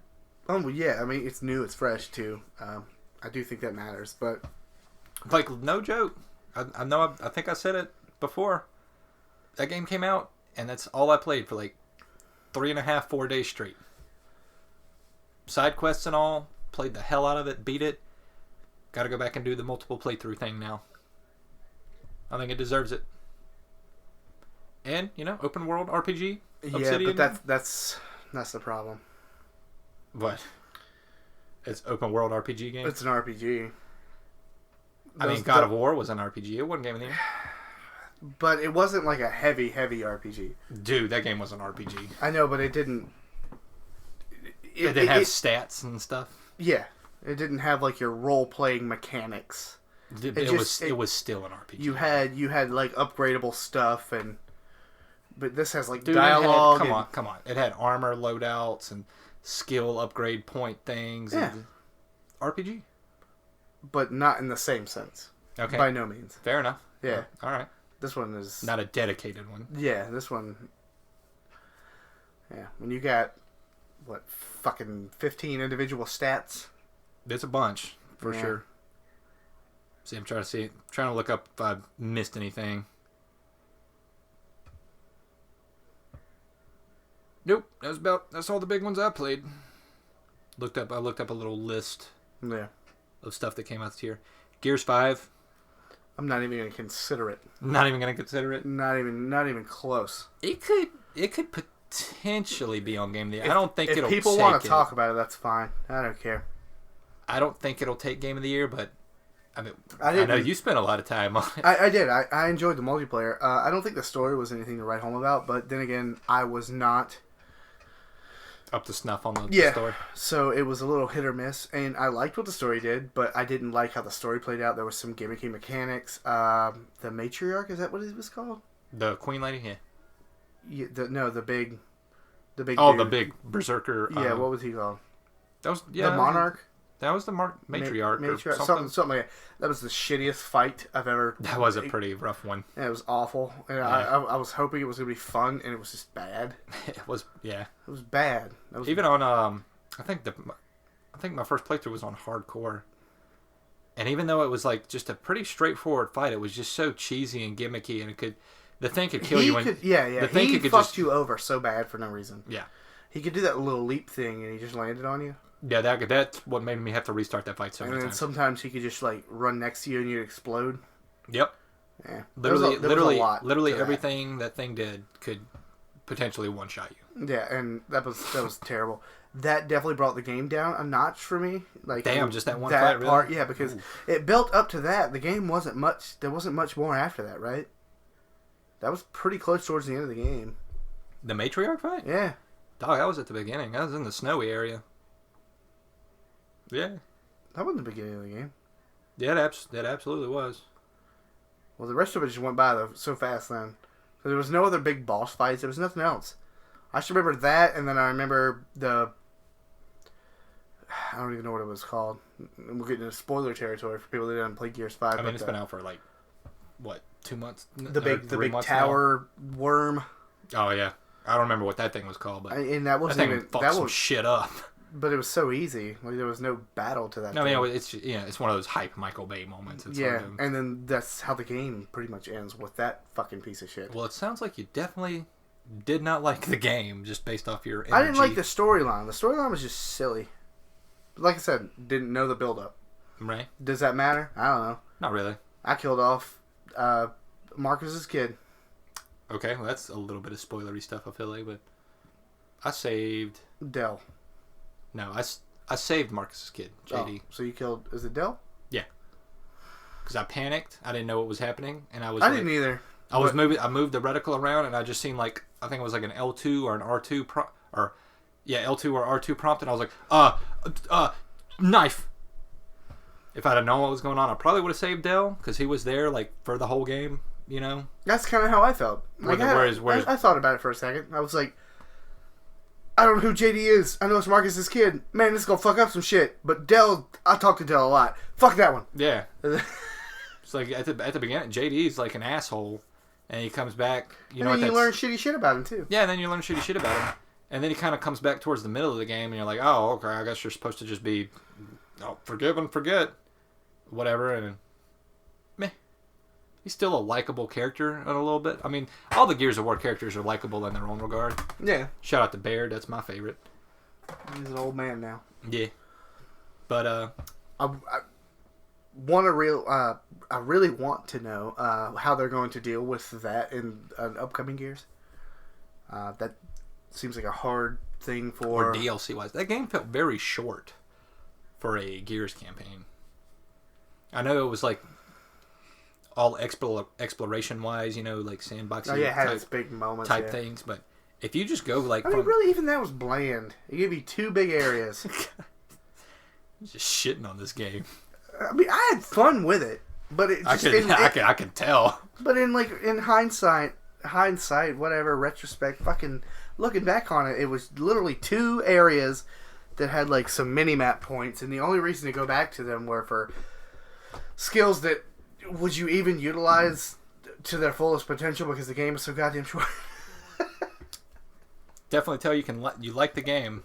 Oh well, yeah. I mean, it's new, it's fresh too. I do think that matters, but like no joke. I know. I think I said it before. That game came out, and that's all I played for like 3.5, 4 days straight. Side quests and all, played the hell out of it, beat it. Got to go back and do the multiple playthrough thing now. I think it deserves it. And open world RPG. Obsidian. Yeah, but that's the problem. What? It's open world RPG game. It's an RPG. I mean, God of War was an RPG. It wasn't Game of the Year. But it wasn't like a heavy RPG. Dude, that game was an RPG. I know, but it didn't. It didn't have stats and stuff. Yeah, it didn't have like your role playing mechanics. It was still an RPG. You had like upgradable stuff but this has like dialogue. Come on! It had armor loadouts and skill upgrade point things. Yeah. And RPG, but not in the same sense. Okay. By no means. Fair enough. Yeah. All right. This one is not a dedicated one. Yeah, this one. Yeah, when you got fucking 15 individual stats. There's a bunch for sure. See, I'm trying to look up if I missed anything. Nope. That's all the big ones I played. I looked up a little list Yeah. of stuff that came out this year. Gears 5. I'm not even going to consider it. Not even going to consider it. Not even close. It could potentially be on Game of the Year. I don't think it'll. If people want to talk about it, that's fine. I don't care. I don't think it'll take Game of the Year, but I mean, I know you spent a lot of time on it. I did. I enjoyed the multiplayer. I don't think the story was anything to write home about, but then again, I was not up to snuff on the story. So it was a little hit or miss, and I liked what the story did, but I didn't like how the story played out. There was some gimmicky mechanics. The matriarch, is that what it was called? The Queen Lady, yeah. The big. Oh, dude. the big berserker. Yeah, what was he called? That was the monarch. That was the matriarch. Matriarch, something like that. That was the shittiest fight I've ever. That was a pretty rough one. Yeah, it was awful. And I was hoping it was gonna be fun, and it was just bad. It was, yeah. It was bad. Even on I think my first playthrough was on hardcore, and even though it was like just a pretty straightforward fight, it was just so cheesy and gimmicky, and the thing could kill you. The thing he fucked you over so bad for no reason. Yeah. He could do that little leap thing, and he just landed on you. Yeah, that's what made me have to restart that fight so many times. And then sometimes he could just like run next to you and you'd explode. Yep. Yeah. Literally everything that thing did could potentially one-shot you. Yeah, and that was terrible. That definitely brought the game down a notch for me. Like, damn, just that one fight, really? Part, yeah, because it built up to that. The game wasn't much. There wasn't much more after that, right? That was pretty close towards the end of the game. The matriarch fight? Yeah. Dog, that was at the beginning. That was in the snowy area. Yeah. That wasn't the beginning of the game. Yeah, that absolutely was. Well, the rest of it just went by so fast then. So there was no other big boss fights. There was nothing else. I just remember that, and then I remember I don't even know what it was called. We're getting into spoiler territory for people that didn't play Gears 5. I mean, it's been out for like, what, 2 months? The big tower worm. Oh, yeah. I don't remember what that thing was called, but and that wasn't even fucked some shit up. But it was so easy. Like, there was no battle to that. No, you know, it's one of those hype Michael Bay moments. It's yeah, and then that's how the game pretty much ends, with that fucking piece of shit. Well, it sounds like you definitely did not like the game just based off your energy. I didn't like the storyline. The storyline was just silly. Like I said, didn't know the build-up. Right. Does that matter? I don't know. Not really. I killed off Marcus's kid. Okay, well, that's a little bit of spoilery stuff, I feel like, but I saved Dell. No, I saved Marcus's kid, JD. Oh, so you killed... Is it Dell? Yeah. Because I panicked. I didn't know what was happening, and I didn't either. I moved the reticle around, and I just seen like, I think it was like an L2 or an R2 L2 or R2 prompt, and I was like, knife. If I'd have known what was going on, I probably would have saved Dell, because he was there like for the whole game, you know? That's kind of how I felt. Like, I thought about it for a second. I was like, I don't know who JD is. I know it's Marcus's kid. Man, this is gonna fuck up some shit. But Dell, I talk to Dell a lot. Fuck that one. Yeah. It's like at the beginning, JD's like an asshole, and he comes back. You learn shitty shit about him too. Yeah, and then you learn shitty shit about him, and then he kind of comes back towards the middle of the game, and you're like, oh, okay, I guess you're supposed to just be, forgive and forget, whatever, and meh. He's still a likable character in a little bit. I mean, all the Gears of War characters are likable in their own regard. Yeah. Shout out to Baird. That's my favorite. He's an old man now. Yeah. But, I really want to know how they're going to deal with that in upcoming Gears. That seems like a hard thing for... Or DLC-wise. That game felt very short for a Gears campaign. I know it was like... all exploration-wise, like sandboxy it had its big moments, type things. But if you just go like... really, even that was bland. It gave you 2 big areas. Just shitting on this game. I mean, I had fun with it, but it just... I can tell. But in hindsight, whatever, retrospect, fucking looking back on it, it was literally 2 areas that had like some mini-map points, and the only reason to go back to them were for skills that... would you even utilize to their fullest potential because the game is so goddamn short? Definitely tell you like the game.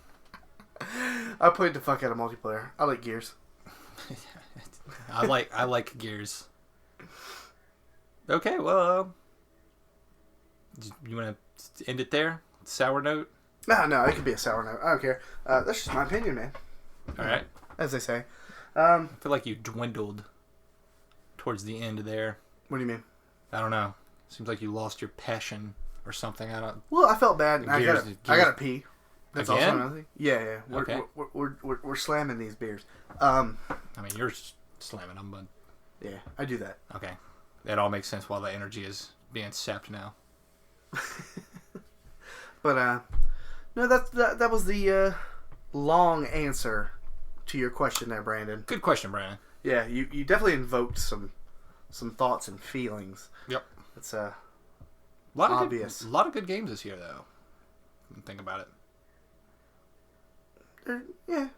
I played the fuck out of multiplayer. I like Gears. I like Gears. Okay, well, you want to end it there? Sour note? No, it could be a sour note. I don't care. That's just my opinion, man. All right. As they say. I feel like you dwindled towards the end there. What do you mean? I don't know. Seems like you lost your passion or something. I don't. Well, I felt bad. I gotta pee. That's Again? also another thing. Yeah. We're slamming these beers. I mean, you're slamming them, but yeah, I do that. okay, that all makes sense while the energy is being sapped now. But no, that was the long answer to your question there, Brandon. Good question, Brandon. Yeah, you definitely invoked some thoughts and feelings. Yep. It's obvious. A lot of good games this year, though. Think about it. Yeah.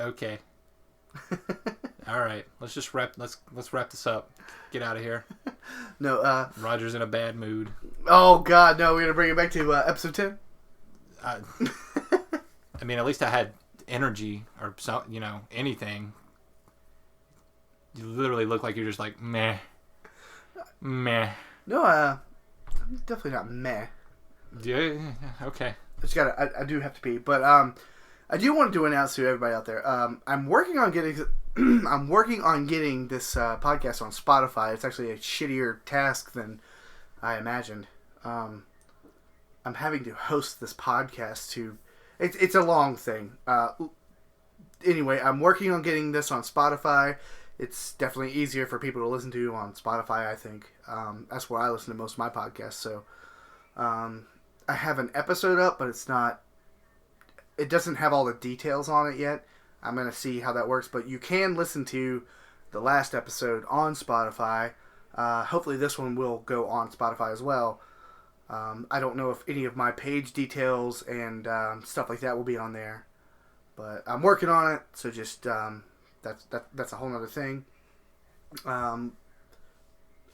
Okay. All right. Let's just wrap. Let's wrap this up. Get out of here. No. Roger's in a bad mood. Oh God, no! We're gonna bring it back to episode 10. I mean, at least I had energy or some, anything. You literally look like you're just like meh. No, I'm definitely not meh. Yeah. Okay. I do have to pee, but I do want to announce to everybody out there. I'm working on getting this podcast on Spotify. It's actually a shittier task than I imagined. I'm having to host this podcast it's a long thing. Anyway, I'm working on getting this on Spotify. It's definitely easier for people to listen to on Spotify, I think. That's where I listen to most of my podcasts. So I have an episode up, but it doesn't have all the details on it yet. I'm going to see how that works. But you can listen to the last episode on Spotify. Hopefully this one will go on Spotify as well. I don't know if any of my page details and stuff like that will be on there. But I'm working on it, so just that's a whole other thing.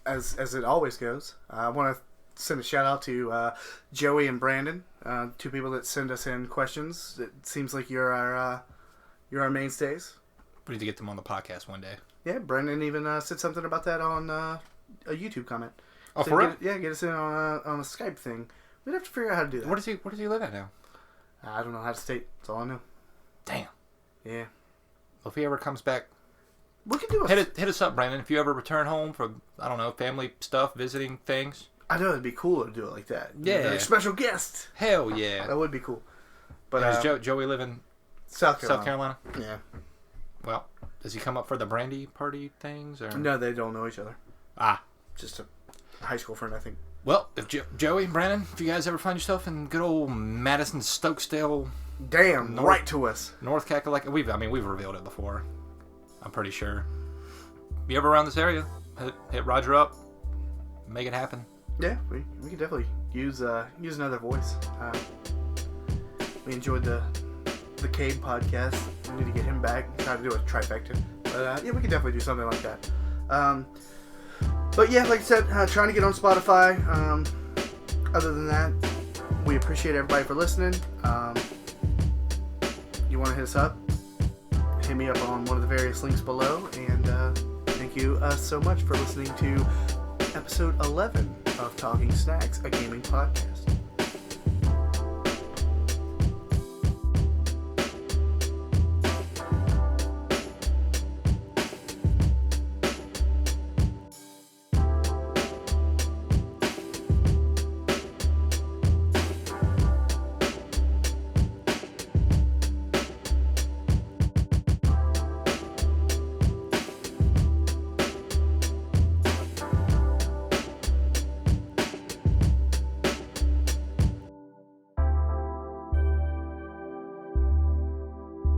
As it always goes, I want to send a shout out to Joey and Brandon, two people that send us in questions. It seems like you're our mainstays. We need to get them on the podcast one day. Yeah, Brandon even said something about that on a YouTube comment. Oh, so for real? Get us in on a Skype thing. We'd have to figure out how to do that. Where does he live at now? I don't know how to state. That's all I know. Damn. Yeah. Well, if he ever comes back, we can do hit us up, Brandon. If you ever return home from, I don't know, family stuff, visiting things. I know it'd be cool to do it like that. Yeah. Like special guest. Hell yeah. That would be cool. But does Joey live in South Carolina? Yeah. Well, does he come up for the brandy party things? Or? No, they don't know each other. Ah. Just a high school friend, I think. Well, if Joey and Brandon, if you guys ever find yourself in good old Madison Stokesdale, damn, right to us, North Kakalaka, we've revealed it before. I'm pretty sure. If you ever around this area, hit Roger up, make it happen. Yeah, we could definitely use another voice. We enjoyed the Cade podcast. We need to get him back. Try to do a trifecta. But yeah, we could definitely do something like that. But yeah, like I said, trying to get on Spotify. Other than that, we appreciate everybody for listening. You want to hit us up? Hit me up on one of the various links below. And thank you so much for listening to episode 11 of Talking Snacks, a gaming podcast.